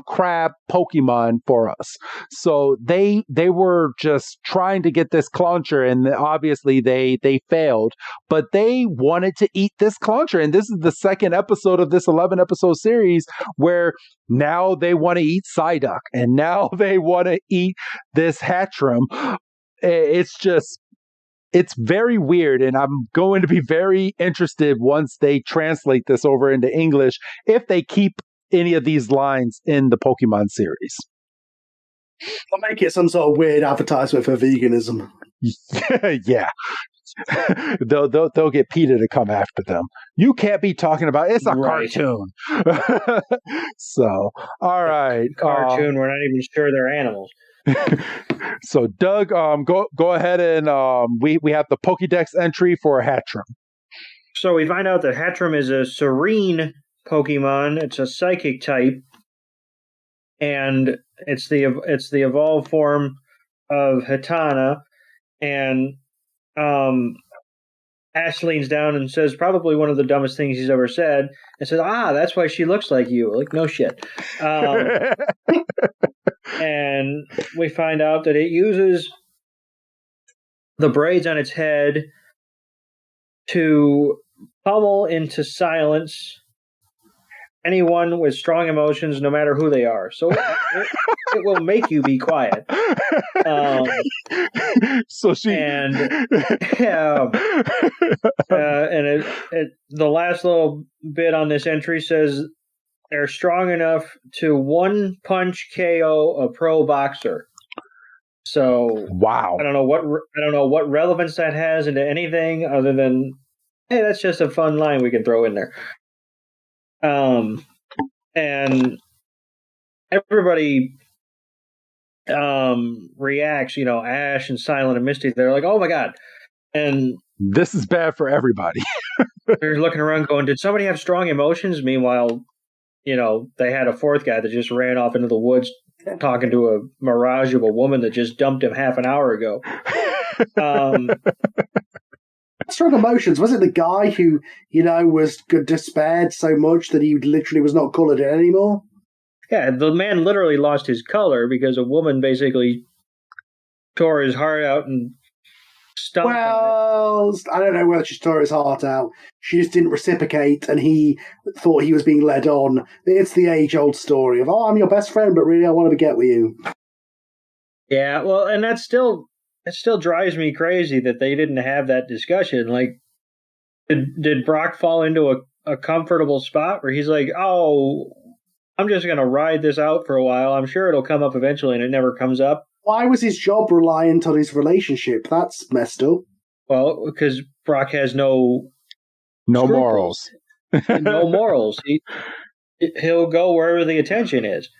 crab Pokemon for us. So they were just trying to get this Cluncher, and obviously they failed, but they wanted to eat this Cluncher. And this is the second episode of this 11 episode series where now they want to eat Psyduck, and now they want to eat this Hatterene. It's very weird, and I'm going to be very interested once they translate this over into English, if they keep any of these lines in the Pokemon series. They'll make it some sort of weird advertisement for veganism. Yeah. They'll get PETA to come after them. You can't be talking about it's a cartoon. So, all right. Cartoon, we're not even sure they're animals. So, Doug, go ahead, and we have the Pokédex entry for Hatterene. So we find out that Hatterene is a serene Pokemon. It's a psychic type, and it's the evolved form of Hatana. And Ash leans down and says probably one of the dumbest things he's ever said, and says, that's why she looks like you. Like, no shit. And we find out that it uses the braids on its head to pummel into silence anyone with strong emotions, no matter who they are. So it will make you be quiet. So she and the last little bit on this entry says they're strong enough to one punch KO a pro boxer. So wow, I don't know what relevance that has into anything other than, hey, that's just a fun line we can throw in there. And everybody reacts, Ash and Cilan and Misty, they're like, oh my god. And this is bad for everybody. They're looking around going, did somebody have strong emotions? Meanwhile, they had a fourth guy that just ran off into the woods talking to a mirage of a woman that just dumped him half an hour ago. Strong emotions. Was it the guy who, was despaired so much that he literally was not coloured in anymore? Yeah, the man literally lost his color because a woman basically tore his heart out and stomped on it. I don't know whether she tore his heart out. She just didn't reciprocate, and he thought he was being led on. It's the age-old story of, I'm your best friend, but really I want to get with you. Yeah, well, and it still drives me crazy that they didn't have that discussion. Like, Did Brock fall into a comfortable spot where he's like, oh, I'm just going to ride this out for a while. I'm sure it'll come up eventually, and it never comes up. Why was his job reliant on his relationship? That's messed up. Well, because Brock has no morals. No morals. He'll go wherever the attention is.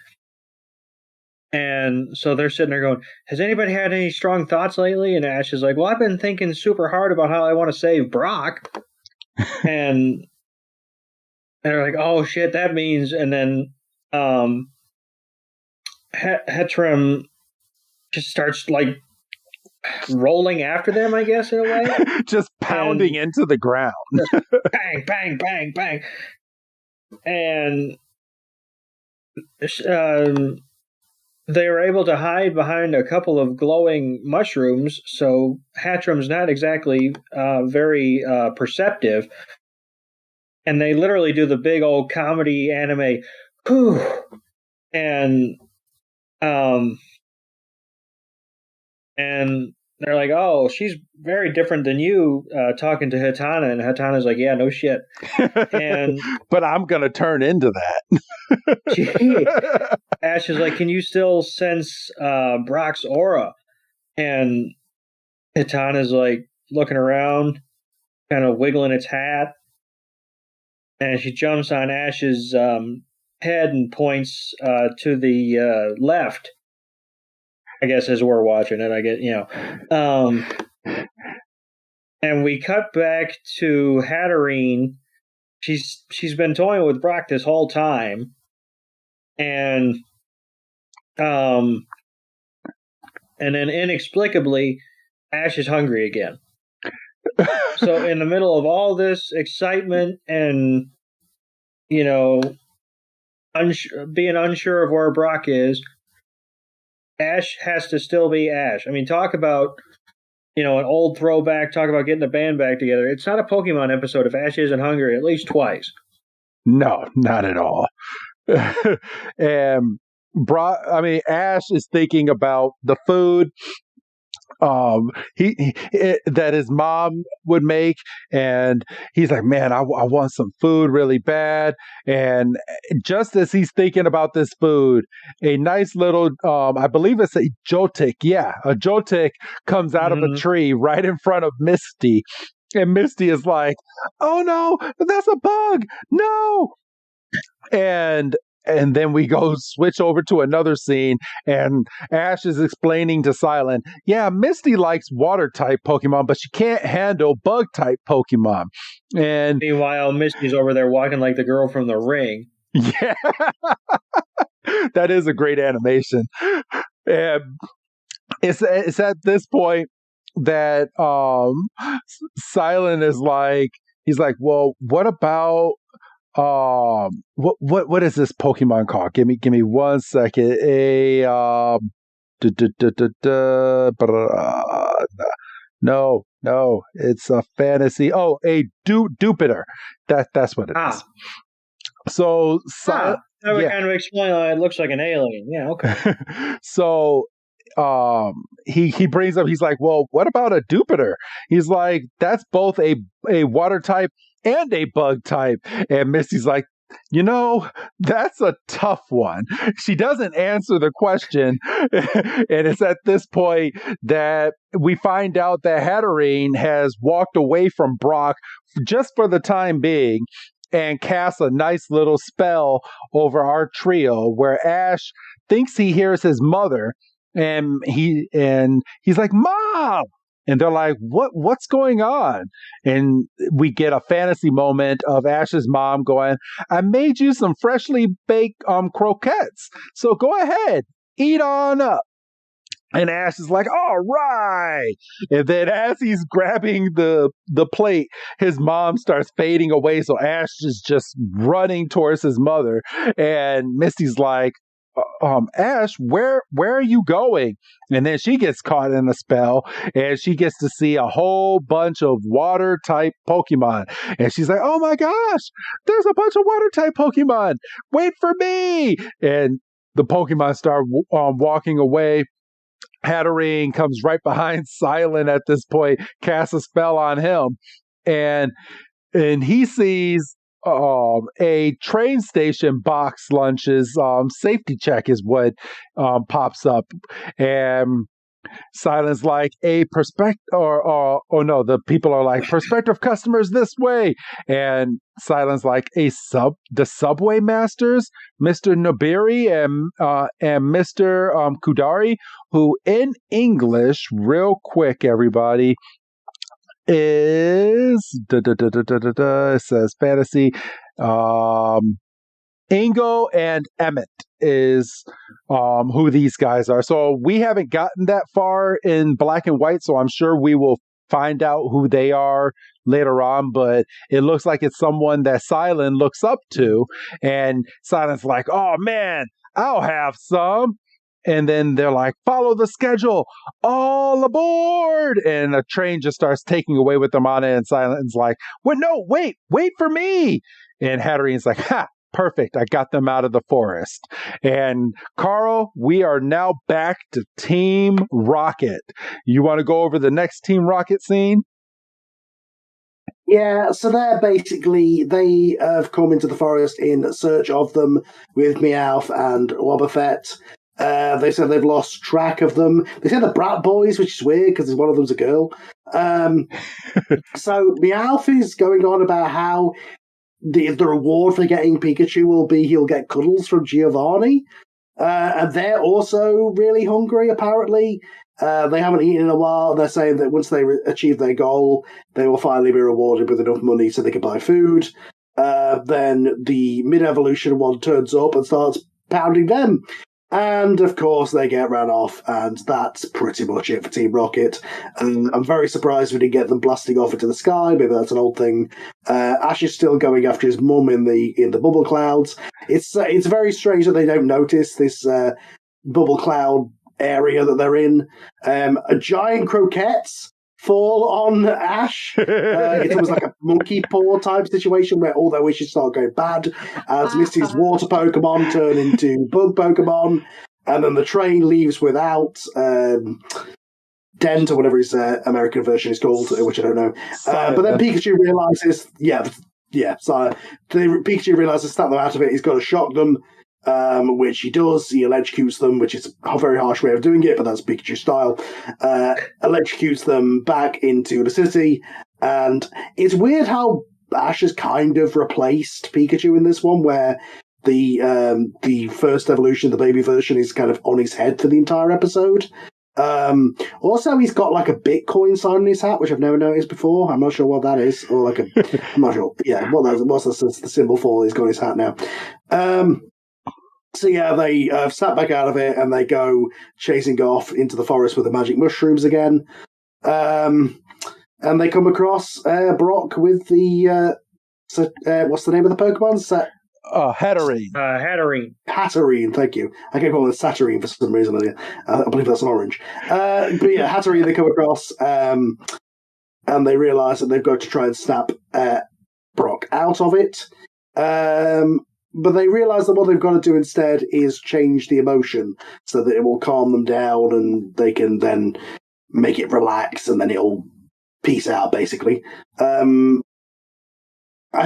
And so they're sitting there going, has anybody had any strong thoughts lately? And Ash is like, well, I've been thinking super hard about how I want to save Brock. and they're like, oh, shit, that means... And then Hatterene just starts, like, rolling after them, I guess, in a way. Just pounding into the ground. Bang, bang, bang, bang. And they were able to hide behind a couple of glowing mushrooms, so Hatterene's not exactly very perceptive. And they literally do the big old comedy anime, whew, and they're like, oh, she's very different than you, talking to Hatterene. And Hatterene's like, yeah, no shit. And but I'm going to turn into that. Ash is like, can you still sense Brock's aura? And Hatterene's like looking around, kind of wiggling its hat. And she jumps on Ash's head and points to the left. I guess as we're watching it, I get, and we cut back to Hatterene. She's been toying with Brock this whole time, and then inexplicably, Ash is hungry again. So in the middle of all this excitement and being unsure of where Brock is, Ash has to still be Ash. I mean, talk about, an old throwback, talk about getting the band back together. It's not a Pokemon episode if Ash isn't hungry at least twice. No, not at all. And Ash is thinking about the food that his mom would make, and he's like, man, I want some food really bad. And just as he's thinking about this food, a nice little I believe it's a Jotik, a Jotik comes out of a tree right in front of Misty, and Misty is like, oh no, that's a bug, no. And then we go switch over to another scene, and Ash is explaining to Cilan, yeah, Misty likes water-type Pokemon, but she can't handle bug-type Pokemon. And meanwhile, Misty's over there walking like the girl from The Ring. Yeah. That is a great animation. And it's at this point that Cilan is like, he's like, well, what about what is this Pokemon called? Give me 1 second. No, it's a fantasy. Oh, a Jupiter. That's what it is. So that would kind of explain why it looks like an alien. Yeah, okay. So he brings up, he's like, well, what about a Jupiter? He's like, that's both a water type and a bug type. And Misty's like, that's a tough one. She doesn't answer the question. And it's at this point that we find out that Hatterene has walked away from Brock just for the time being and casts a nice little spell over our trio where Ash thinks he hears his mother, and he's like, Mom! And they're like, what's going on? And we get a fantasy moment of Ash's mom going, I made you some freshly baked croquettes. So go ahead, eat on up. And Ash is like, all right. And then as he's grabbing the plate, his mom starts fading away. So Ash is just running towards his mother. And Misty's like, Ash, where are you going? And then she gets caught in a spell, and she gets to see a whole bunch of water type Pokemon. And she's like, oh my gosh, there's a bunch of water type Pokemon. Wait for me. And the Pokemon start walking away. Hatterene comes right behind Cilan at this point, casts a spell on him. And and he sees a train station box lunches safety check is what pops up, and Cilan's like the people are like prospective customers this way, and Cilan's like the subway masters, Mr. Nobiri and Mr. Kudari, who in English, real quick, everybody, is it says fantasy. Ingo and Emmett is who these guys are. So we haven't gotten that far in Black and White, so I'm sure we will find out who they are later on, but it looks like it's someone that Cilan looks up to, and Cilan's like, oh man, I'll have some. And then they're like, follow the schedule, all aboard. And a train just starts taking away with them on it, and Cilan's like, wait for me. And Hatterene's like, ha, perfect, I got them out of the forest. And Karl, we are now back to Team Rocket. You want to go over the next Team Rocket scene? Yeah, so they have come into the forest in search of them with Meowth and Wobbuffet. They said they've lost track of them. They said the Brat Boys, which is weird because one of them's a girl. So Meowth is going on about how the reward for getting Pikachu will be he'll get cuddles from Giovanni. And they're also really hungry, apparently. They haven't eaten in a while. They're saying that once they achieve their goal, they will finally be rewarded with enough money so they can buy food. Then the mid-evolution one turns up and starts pounding them. And, of course, they get ran off, and that's pretty much it for Team Rocket. I'm very surprised we didn't get them blasting off into the sky. Maybe that's an old thing. Ash is still going after his mum in the bubble clouds. It's very strange that they don't notice this bubble cloud area that they're in. A giant croquettes fall on Ash. It's almost like a monkey paw type situation where all their wishes start going bad as Misty's water Pokemon turn into bug Pokemon, and then the train leaves without Dent or whatever his American version is called, which I don't know. But then Pikachu realizes, Pikachu realizes snap them out of it. He's got to shock them. Which he does. He electrocutes them, which is a very harsh way of doing it, but that's Pikachu style. Electrocutes them back into the city, and it's weird how Ash has kind of replaced Pikachu in this one, where the first evolution, the baby version, is kind of on his head for the entire episode. Also, he's got like a Bitcoin sign on his hat, which I've never noticed before. I'm not sure what that is, or like I'm not sure. Yeah, what's the symbol for? He's got his hat now. So yeah, they snap back out of it and they go chasing off into the forest with the magic mushrooms again. And they come across Brock with the what's the name of the Pokemon? Hatterene. Hatterene, thank you. I kept calling it Satterene for some reason. I believe that's an orange. But yeah, Hatterene they come across, and they realise that they've got to try and snap Brock out of it. But they realise that what they've got to do instead is change the emotion so that it will calm them down and they can then make it relax and then it'll peace out, basically. I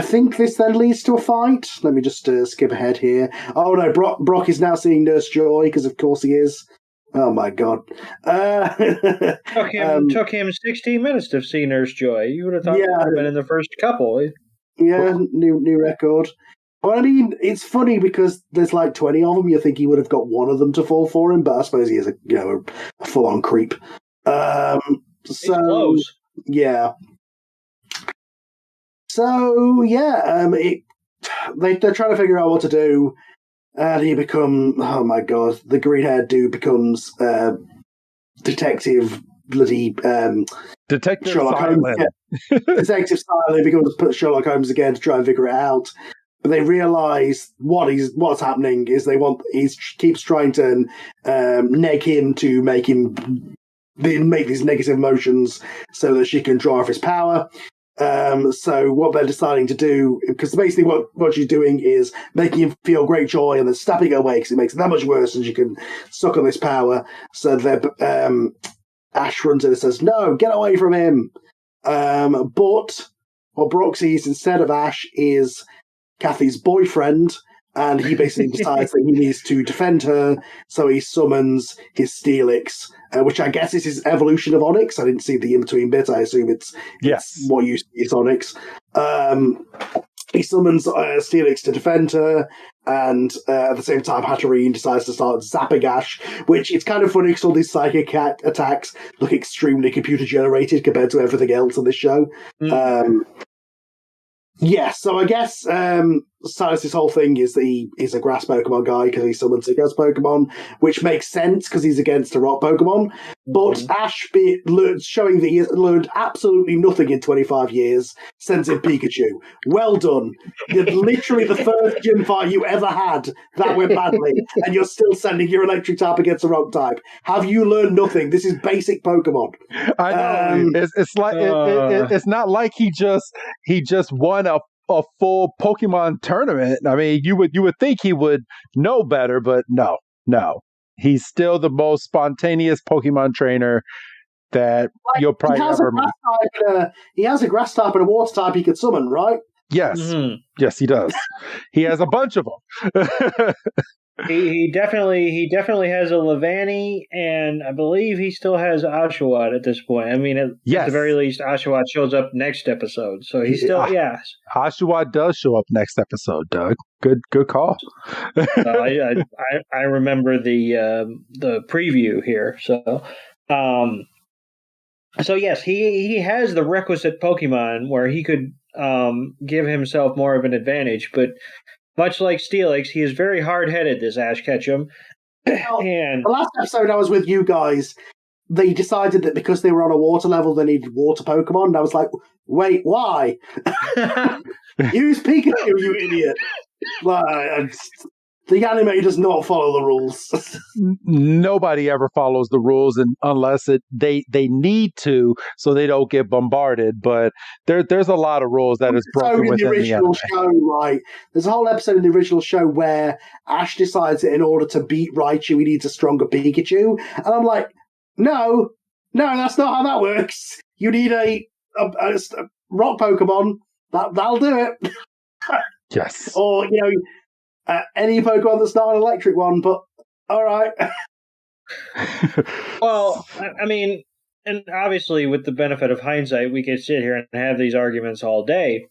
think this then leads to a fight. Let me just skip ahead here. Oh no, Brock is now seeing Nurse Joy, because of course he is. Oh my god. Took him 16 minutes to see Nurse Joy. You would have thought that would have been in the first couple. Yeah, new record. But I mean, it's funny because there's like 20 of them. You think he would have got one of them to fall for him, but I suppose he is a full-on creep. Close. Yeah. So yeah, they're trying to figure out what to do, and the green-haired dude becomes Detective Sherlock Holmes. Yeah. Detective Cilan becomes Sherlock Holmes again to try and figure it out. But they realise what's happening is he keeps trying to neg him to make these negative emotions so that she can draw off his power. So what they're deciding to do, because basically what she's doing is making him feel great joy and then snapping it away because it makes it that much worse and she can suck on this power. So Ash runs in and says, "No, get away from him." But what Brock sees instead of Ash is Kathy's boyfriend, and he basically decides that he needs to defend her, so he summons his Steelix, which I guess is his evolution of Onyx. I didn't see the in-between bit. I assume it's what you see is Onyx. He summons Steelix to defend her, and at the same time, Hatterene decides to start zapping Ash, which it's kind of funny because all these psychic attacks look extremely computer-generated compared to everything else on this show. So I guess Silas's whole thing is that he is a grass Pokemon guy because he summons a grass Pokemon, which makes sense because he's against a rock Pokemon. But Ash, showing that he has learned absolutely nothing in 25 years, sends in Pikachu. Well done. You're literally the first gym fight you ever had that went badly, and you're still sending your electric type against a rock type. Have you learned nothing? This is basic Pokemon. I know. It's like it's not like he just won a full Pokemon tournament. I mean, you would think he would know better, but no. He's still the most spontaneous Pokemon trainer that you'll probably ever meet. He has a grass type and a water type he could summon, right? Yes. Yes, he does. He has a bunch of them. He definitely has a Levani, and I believe he still has Oshawott at this point. I mean, at the very least, Oshawott shows up next episode, so he's still Oshawott does show up next episode, Doug. Good call. I remember the preview here, so yes, he has the requisite Pokemon where he could give himself more of an advantage, but much like Steelix, he is very hard-headed, this Ash Ketchum. And the last episode I was with you guys, they decided that because they were on a water level, they needed water Pokemon. And I was like, wait, why? Use Pikachu, you idiot. The anime does not follow the rules. Nobody ever follows the rules, and unless they need to, so they don't get bombarded. But there's a lot of rules that is broken within the original show. Right? There's a whole episode in the original show where Ash decides that in order to beat Raichu, he needs a stronger Pikachu, and I'm like, no, that's not how that works. You need a rock Pokemon. That'll do it. Yes. Or any Pokemon that's not an electric one, but all right. Well, I mean, and obviously with the benefit of hindsight, we could sit here and have these arguments all day.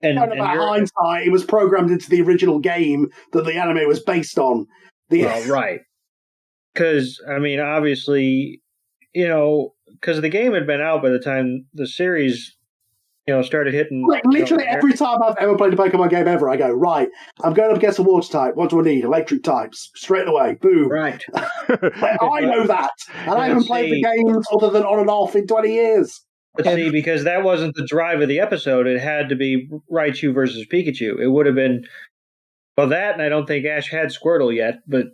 And hindsight, it was programmed into the original game that the anime was based on. Right. Because, I mean, obviously, because the game had been out by the time the series started hitting. Like, literally every time I've ever played a Pokemon game ever, I go, right, I'm going up against a water type. What do I need? Electric types. Straight away. Boom. Right. I know that. And I haven't played the games other than on and off in 20 years. But see, because that wasn't the drive of the episode, it had to be Raichu versus Pikachu. It would have been, that, and I don't think Ash had Squirtle yet, but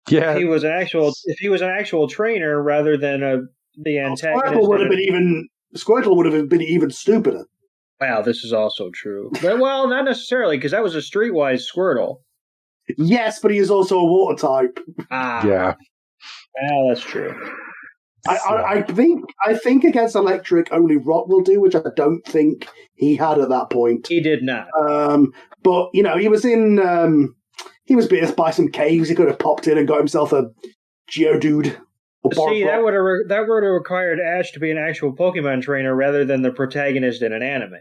if he was an actual trainer rather than the antagonist. Squirtle would have been even stupider. Wow, this is also true. But, well, not necessarily, because that was a streetwise Squirtle. Yes, but he is also a water type. Yeah. Well, that's true. I think against electric, only rock will do, which I don't think he had at that point. He did not. But, he was he was bit by some caves. He could have popped in and got himself a Geodude. See, that would have required Ash to be an actual Pokemon trainer rather than the protagonist in an anime.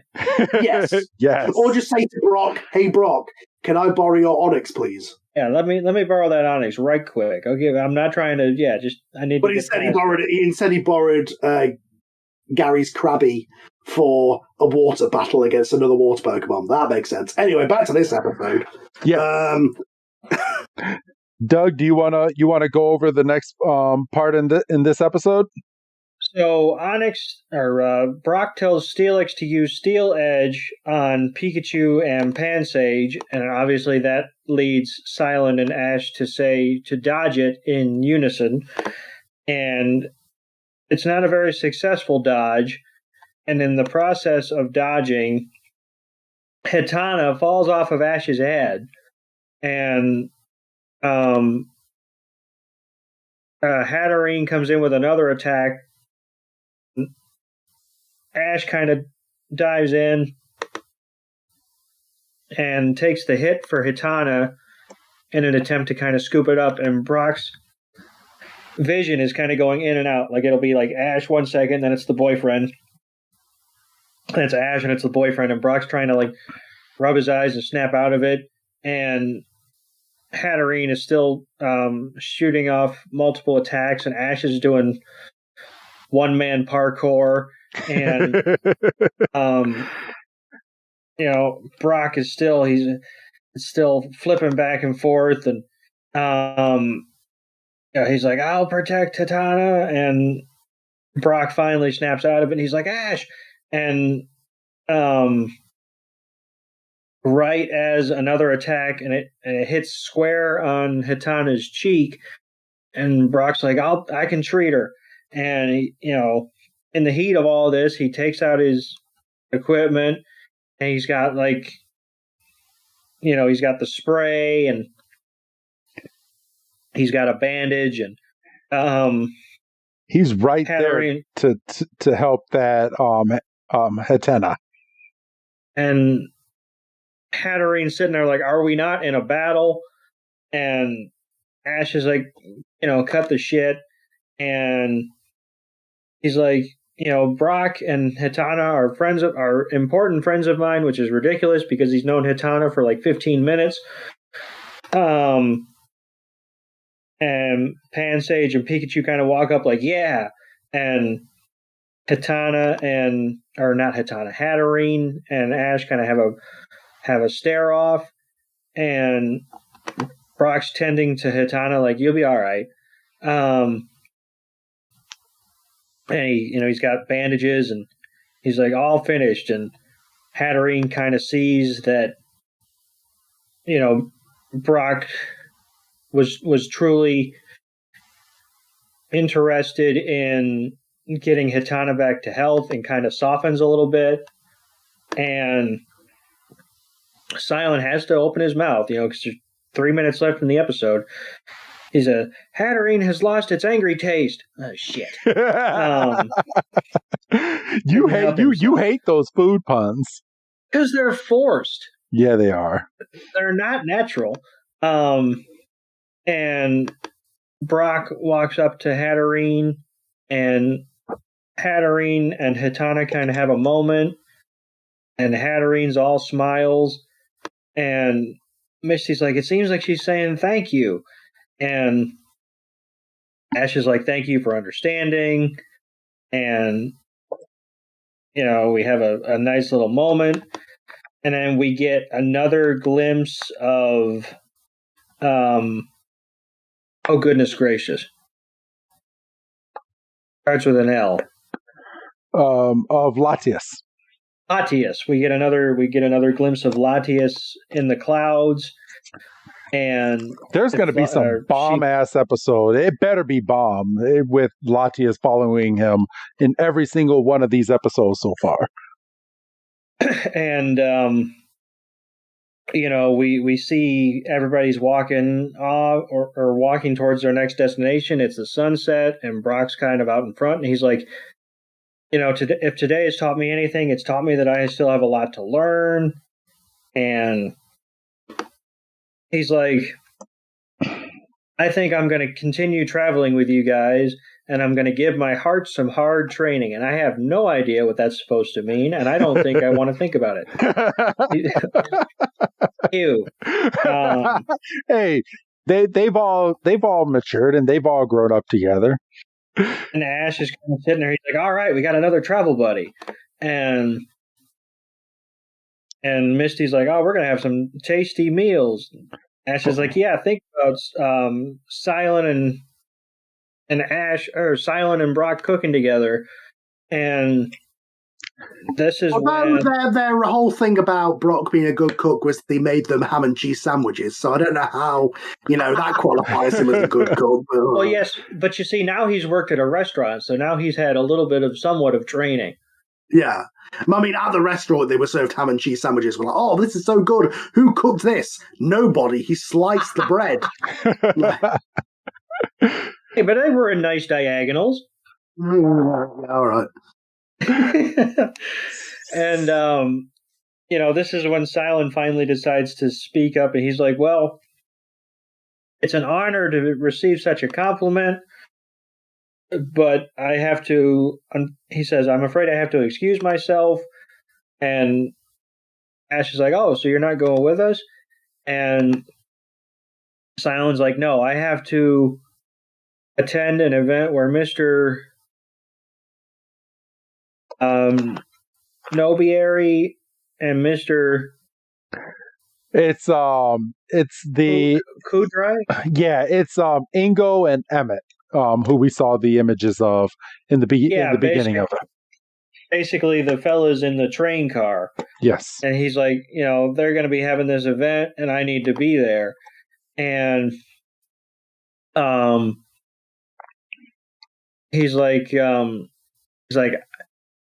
Yes. Yes. Or just say to Brock, "Hey Brock, can I borrow your Onyx, please?" Yeah, let me borrow that Onyx right quick. Okay, I'm not trying to. Yeah, just I need. But instead he borrowed Gary's Krabby for a water battle against another water Pokemon. That makes sense. Anyway, back to this episode. Yeah. Doug, do you wanna go over the next part in this episode? So Brock tells Steelix to use Steel Edge on Pikachu and Pansage, and obviously that leads Cilan and Ash to dodge it in unison. And it's not a very successful dodge, and in the process of dodging, Hatana falls off of Ash's head, and Hatterene comes in with another attack. Ash kind of dives in and takes the hit for Hatana in an attempt to kind of scoop it up, and Brock's vision is kind of going in and out. Like, it'll be like Ash 1 second, then it's the boyfriend. And it's Ash and it's the boyfriend, and Brock's trying to like rub his eyes and snap out of it, and Hatterene is still shooting off multiple attacks, and Ash is doing one-man parkour, and Brock is still flipping back and forth, and he's like, I'll protect Hatana, and Brock finally snaps out of it, and he's like, Ash, and right as another attack, and it hits square on Hatana's cheek, and Brock's like, I can treat her, and he, in the heat of all this, he takes out his equipment, and he's got like, he's got the spray, and he's got a bandage, and he's right Hatterene, there to help that Hatena. And Hatterene's sitting there like, are we not in a battle? And Ash is like, cut the shit. And he's like, Brock and Hatana are important friends of mine, which is ridiculous because he's known Hatana for like 15 minutes. And Pansage and Pikachu kind of walk up like, yeah. And Hatterene and Ash kind of have a stare off, and Brock's tending to Hatana like, you'll be all right. And he's got bandages, and he's like, all finished. And Hatterene kind of sees that, Brock was truly interested in getting Hatana back to health, and kind of softens a little bit. And Cilan has to open his mouth, because there's 3 minutes left in the episode. He's Hatterene has lost its angry taste. Oh, shit. You hate those food puns. Because they're forced. Yeah, they are. They're not natural. And Brock walks up to Hatterene, and Hatterene and Hatana kind of have a moment, and Hatterene's all smiles, and Misty's like, it seems like she's saying thank you. And Ash is like, thank you for understanding. And, we have a nice little moment. And then we get another glimpse of, oh, goodness gracious. Starts with an L. Of Latias. Latias. We get another glimpse of Latias in the clouds. And there's going to be some bomb-ass episode. It better be bomb, with Latias following him in every single one of these episodes so far. And, we see everybody's walking off or walking towards their next destination. It's the sunset, and Brock's kind of out in front, and he's like, if today has taught me anything, it's taught me that I still have a lot to learn. And he's like, I think I'm going to continue traveling with you guys, and I'm going to give my heart some hard training. And I have no idea what that's supposed to mean, and I don't think I want to think about it. Ew. Hey, they've all matured, and they've all grown up together. And Ash is kind of sitting there. He's like, all right, we got another travel buddy. And Misty's like, oh, we're going to have some tasty meals. Ash is like, yeah, think about Cilan and Ash, or Cilan and Brock cooking together. And this is their whole thing about Brock being a good cook was they made them ham and cheese sandwiches. So I don't know how, that qualifies him as a good cook. But, well, yes, but you see, now he's worked at a restaurant, so now he's had a little bit of somewhat of training. Yeah. I mean, at the restaurant, they were served ham and cheese sandwiches. We're like, oh, this is so good. Who cooked this? Nobody. He sliced the bread. Hey, but they were in nice diagonals. All right. And, this is when Cilan finally decides to speak up, and he's like, well, it's an honor to receive such a compliment, but I have to, he says, I'm afraid I have to excuse myself. And Ash is like, oh, so you're not going with us? And Cilan's like, no, I have to attend an event where Mr. Nobieri and Mr. It's the Kudrai? Yeah, it's Ingo and Emmett, who we saw the images of in the beginning of it. Basically, the fellas in the train car. Yes. And he's like, they're going to be having this event, and I need to be there. And he's like, I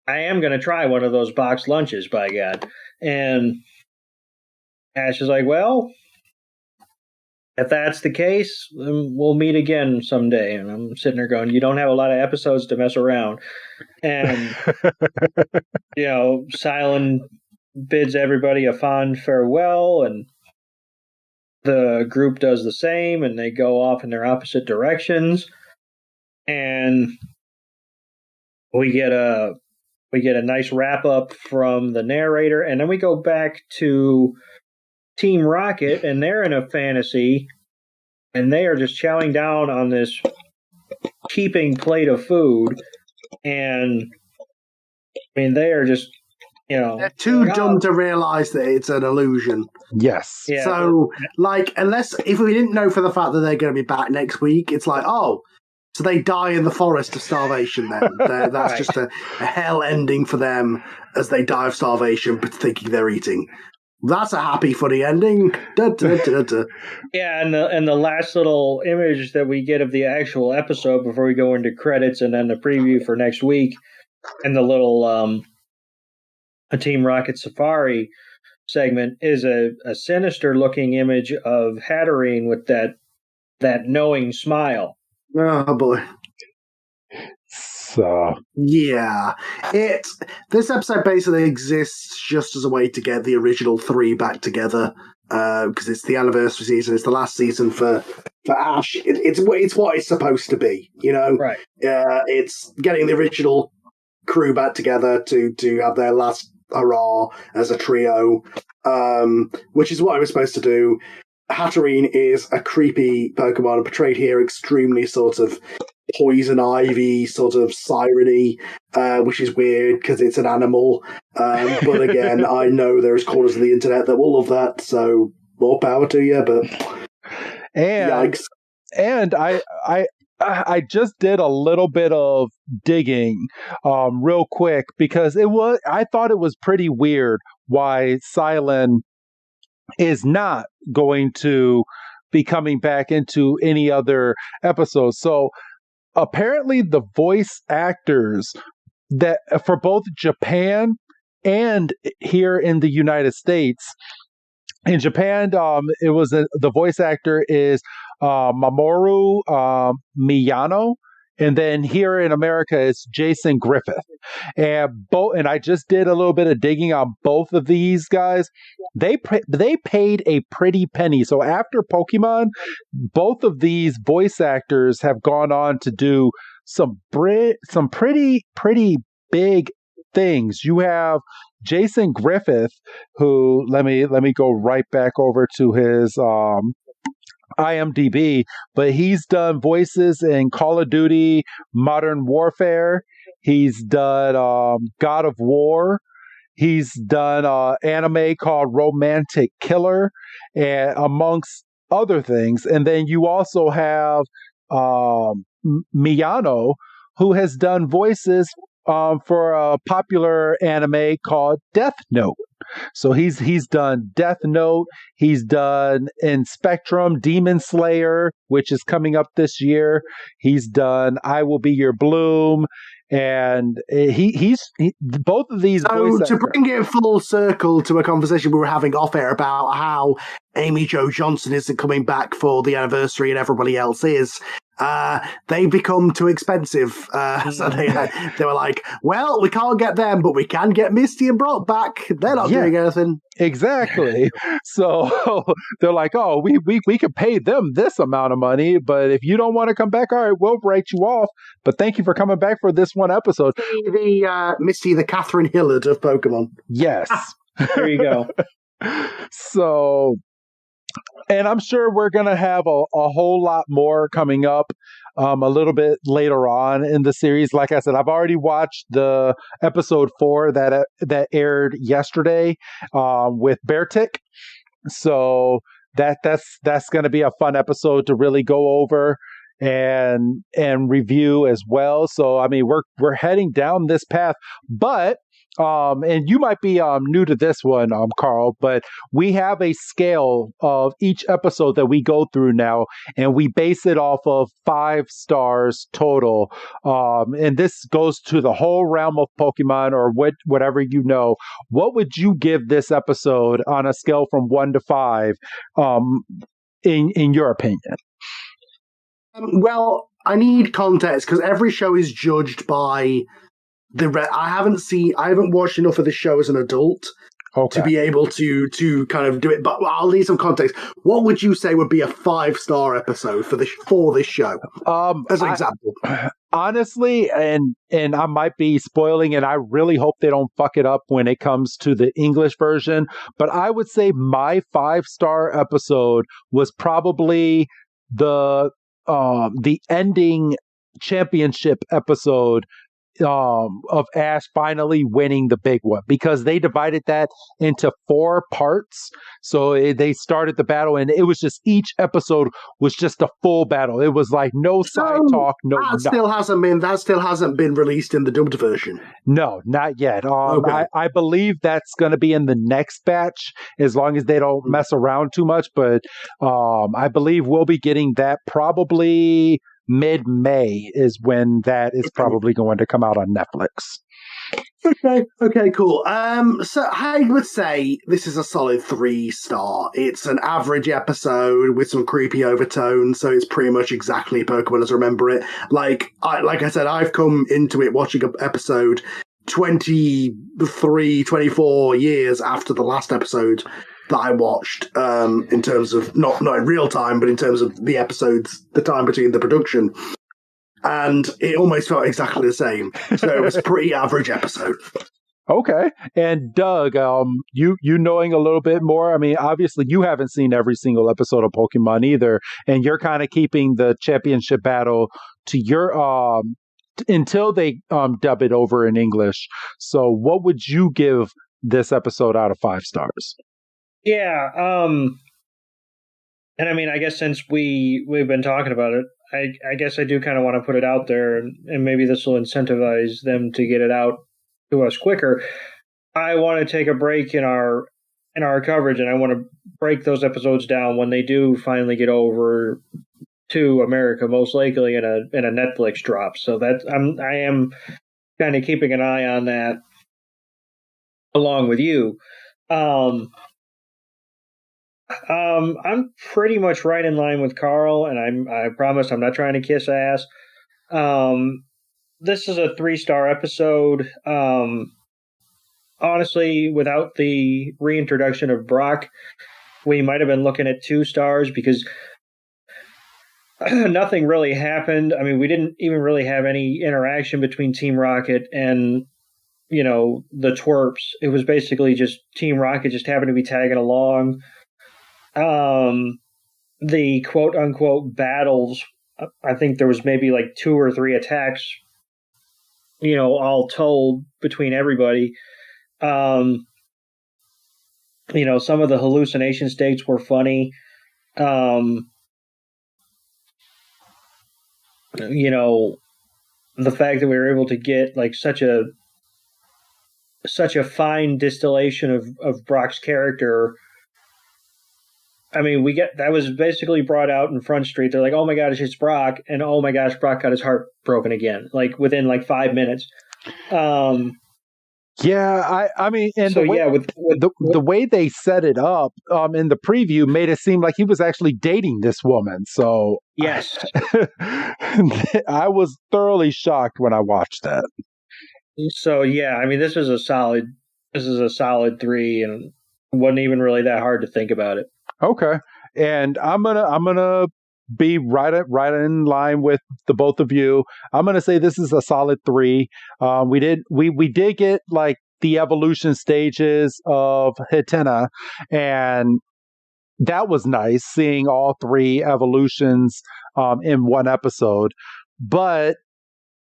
am going to try one of those boxed lunches, by God. And Ash is like, well, if that's the case, then we'll meet again someday. And I'm sitting there going, you don't have a lot of episodes to mess around. And, Cilan bids everybody a fond farewell, and the group does the same, and they go off in their opposite directions. And we get a nice wrap up from the narrator, and then we go back to Team Rocket, and they're in a fantasy, and they are just chowing down on this heaping plate of food, and they are just, they're too dumb to realize that it's an illusion. Yes. Yeah. So, if we didn't know for the fact that they're going to be back next week, it's like, oh, so they die in the forest of starvation then. That's right. Just a hell ending for them as they die of starvation, but thinking they're eating. That's a happy, funny ending. Da, da, da, da. Yeah, and the last little image that we get of the actual episode before we go into credits and then the preview for next week, and the little a Team Rocket Safari segment is a sinister-looking image of Hatterene with that knowing smile. Oh, boy. So yeah, this episode basically exists just as a way to get the original three back together, because it's the anniversary season. It's the last season for Ash. It's what it's supposed to be, Right? It's getting the original crew back together to have their last hurrah as a trio, which is what I was supposed to do. Hatterene is a creepy Pokemon, portrayed here extremely sort of poison ivy, sort of siren-y, which is weird because it's an animal. But again, I know there's corners of the internet that will love that, so more power to you. But yikes! And I just did a little bit of digging, real quick, because I thought it was pretty weird why Cilan is not going to be coming back into any other episodes. So apparently the voice actors that for both Japan and here in the United States, in Japan, it was the voice actor is Mamoru Miyano, and then here in America it's Jason Griffith. And I just did a little bit of digging on both of these guys. They paid a pretty penny. So after Pokemon, both of these voice actors have gone on to do some pretty big things. You have Jason Griffith, who let me go right back over to his IMDb, but he's done voices in Call of Duty Modern Warfare. He's done God of War. He's done anime called Romantic Killer, and amongst other things. And then you also have Miyano, who has done voices for a popular anime called Death Note. So he's done Death Note. He's done in Spectrum Demon Slayer, which is coming up this year. He's done I Will Be Your Bloom, and he's both of these. So to bring it full circle to a conversation we were having off air about how Amy Jo Johnson isn't coming back for the anniversary and everybody else is, they become too expensive. So they were like, well, we can't get them, but we can get Misty and Brock back. They're not doing anything. Exactly. So they're like, oh, we could pay them this amount of money, but if you don't want to come back, all right, we'll write you off. But thank you for coming back for this one episode. The Misty, the Catherine Hillard of Pokemon. Yes. There you go. So, and I'm sure we're going to have a whole lot more coming up a little bit later on in the series. Like I said, I've already watched the episode 4 that aired yesterday with Beartick. So that's going to be a fun episode to really go over and review as well. So, I mean, we're heading down this path, but and you might be new to this one, Karl, but we have a scale of each episode that we go through now, and we base it off of 5 stars total. And this goes to the whole realm of Pokemon or whatever you know. What would you give this episode on a scale from 1 to 5, in your opinion? Well, I need context because every show is judged by I haven't watched enough of the show as an adult to be able to kind of do it, but I'll need some context. What would you say would be a 5-star episode for this show? As an example. Honestly, and I might be spoiling, and I really hope they don't fuck it up when it comes to the English version, but I would say my 5-star episode was probably the ending championship episode of Ash finally winning the big one, because they divided that into 4 parts. So they started the battle, and it was just each episode was just a full battle. It was like no side talk, no. That still hasn't been released in the dubbed version. No, not yet. I believe that's going to be in the next batch, as long as they don't mess around too much. But I believe we'll be getting that probably mid-May is when that is probably going to come out on Netflix. Okay, cool. So I would say this is a solid 3-star. It's an average episode with some creepy overtones, so it's pretty much exactly Pokemon as I remember it. Like I said, I've come into it watching an episode 23, 24 years after the last episode that I watched, in terms of not in real time, but in terms of the episodes, the time between the production. And it almost felt exactly the same. So it was a pretty average episode. Okay. And Doug, you knowing a little bit more, I mean, obviously you haven't seen every single episode of Pokemon either, and you're kind of keeping the championship battle to your until they dub it over in English. So what would you give this episode out of 5 stars? Yeah, and I mean, I guess since we've been talking about it, I guess I do kind of want to put it out there, and maybe this will incentivize them to get it out to us quicker. I want to take a break in our coverage, and I want to break those episodes down when they do finally get over to America, most likely in a Netflix drop. So that I am kind of keeping an eye on that along with you. I'm pretty much right in line with Karl, and I promise I'm not trying to kiss ass. This is a 3-star episode. Honestly, without the reintroduction of Brock, we might have been looking at 2 stars, because nothing really happened. I mean, we didn't even really have any interaction between Team Rocket and, the twerps. It was basically just Team Rocket just happened to be tagging along. The quote unquote battles, I think there was maybe like 2 or 3 attacks, all told between everybody. Some of the hallucination states were funny. The fact that we were able to get like such a fine distillation of Brock's character. I mean, that was basically brought out in Front Street. They're like, oh my gosh, it's Brock. And oh my gosh, Brock got his heart broken again, like within like 5 minutes. Yeah, I mean, and So the way, yeah, with the way they set it up in the preview made it seem like he was actually dating this woman. So yes. I was thoroughly shocked when I watched that. So yeah, I mean, this is a solid 3, and wasn't even really that hard to think about it. Okay, and I'm gonna be right in line with the both of you. I'm gonna say this is a solid 3. We did get like the evolution stages of Hatterene, and that was nice seeing all 3 evolutions in one episode. But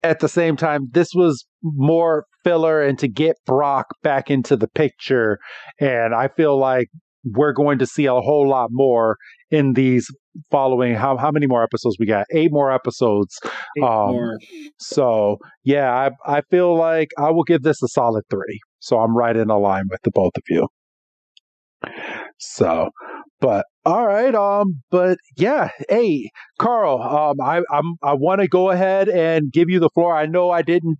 at the same time, this was more filler and to get Brock back into the picture. And I feel like we're going to see a whole lot more in these following. How many more episodes we got? 8 more episodes. 8 more. So yeah, I feel like I will give this a solid 3. So I'm right in a line with the both of you. So, but all right, but yeah, hey, Karl, I want to go ahead and give you the floor. I know I didn't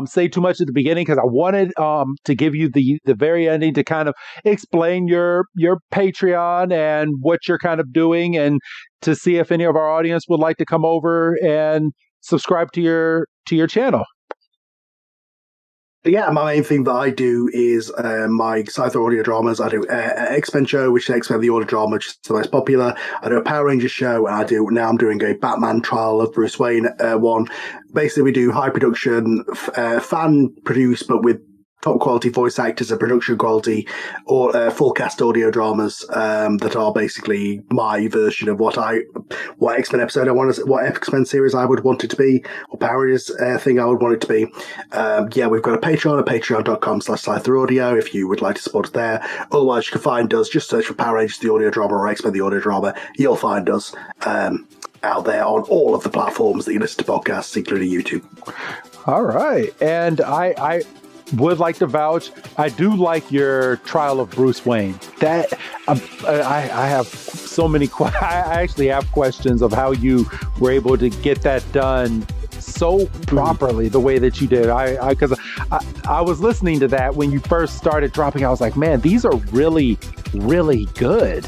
say too much at the beginning because I wanted to give you the very ending to kind of explain your Patreon and what you're kind of doing, and to see if any of our audience would like to come over and subscribe to your channel. Yeah, my main thing that I do is my Scyther Audio Dramas. I do Xmen show, which is Xmen the Audio Drama, which is the most popular. I do a Power Rangers show, and I'm doing a Batman Trial of Bruce Wayne one. Basically, we do high production, fan produced, but with top quality voice actors and production quality, or full cast audio dramas that are basically my version of what X-Men episode I want to, what X-Men series I would want it to be, or Power Rangers thing I would want it to be. Yeah, we've got a Patreon at patreon.com/ScytherAudio if you would like to support us there. Otherwise, you can find us, just search for Power Rangers the Audio Drama or X-Men the Audio Drama. You'll find us out there on all of the platforms that you listen to podcasts, including YouTube. All right, and I would like to vouch, I do like your Trial of Bruce Wayne. That I have so many I actually have questions of how you were able to get that done so properly the way that you did. Because I was listening to that when you first started dropping. I was like, man, these are really, really good.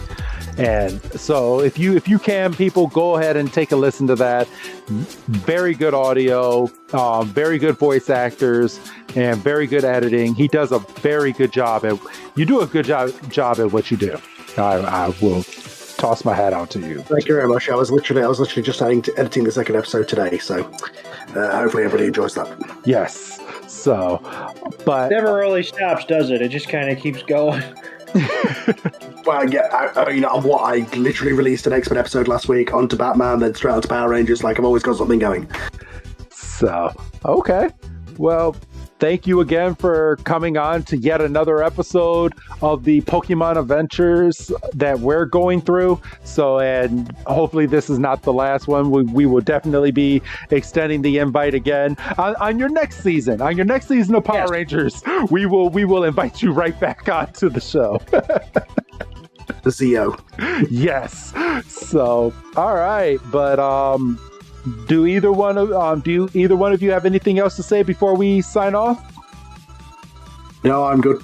And so if you can, people, go ahead and take a listen to that. Very good audio, very good voice actors, and very good editing. He does a very good job you do a good job at what you do. I will toss my hat out to you. Thank you very much. I was literally just editing the second episode today, so hopefully everybody enjoys that. Yes. So, but never really stops, does it? It just kind of keeps going. Well, yeah, I literally released an X-Men episode last week onto Batman, then straight onto Power Rangers. Like, I've always got something going. So, okay. Well, thank you again for coming on to yet another episode of the Pokemon adventures that we're going through. So, and hopefully this is not the last one. We will definitely be extending the invite again on your next season. On your next season of Power Rangers, we will invite you right back onto the show. The CEO. Yes. So, all right, but do either one of you have anything else to say before we sign off? No, I'm good.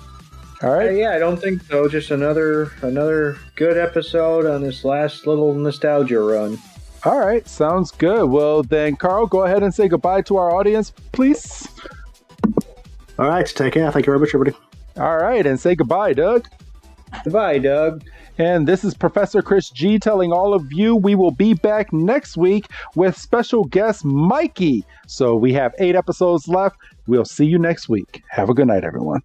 All right. Yeah, I don't think so. Just another good episode on this last little nostalgia run. All right, sounds good. Well, then, Karl, go ahead and say goodbye to our audience, please. All right, take care. Thank you very much, everybody. All right, and say goodbye, Doug. Goodbye, Doug. And this is Professor Chris G telling all of you we will be back next week with special guest Mikey. So we have 8 episodes left. We'll see you next week. Have a good night, everyone.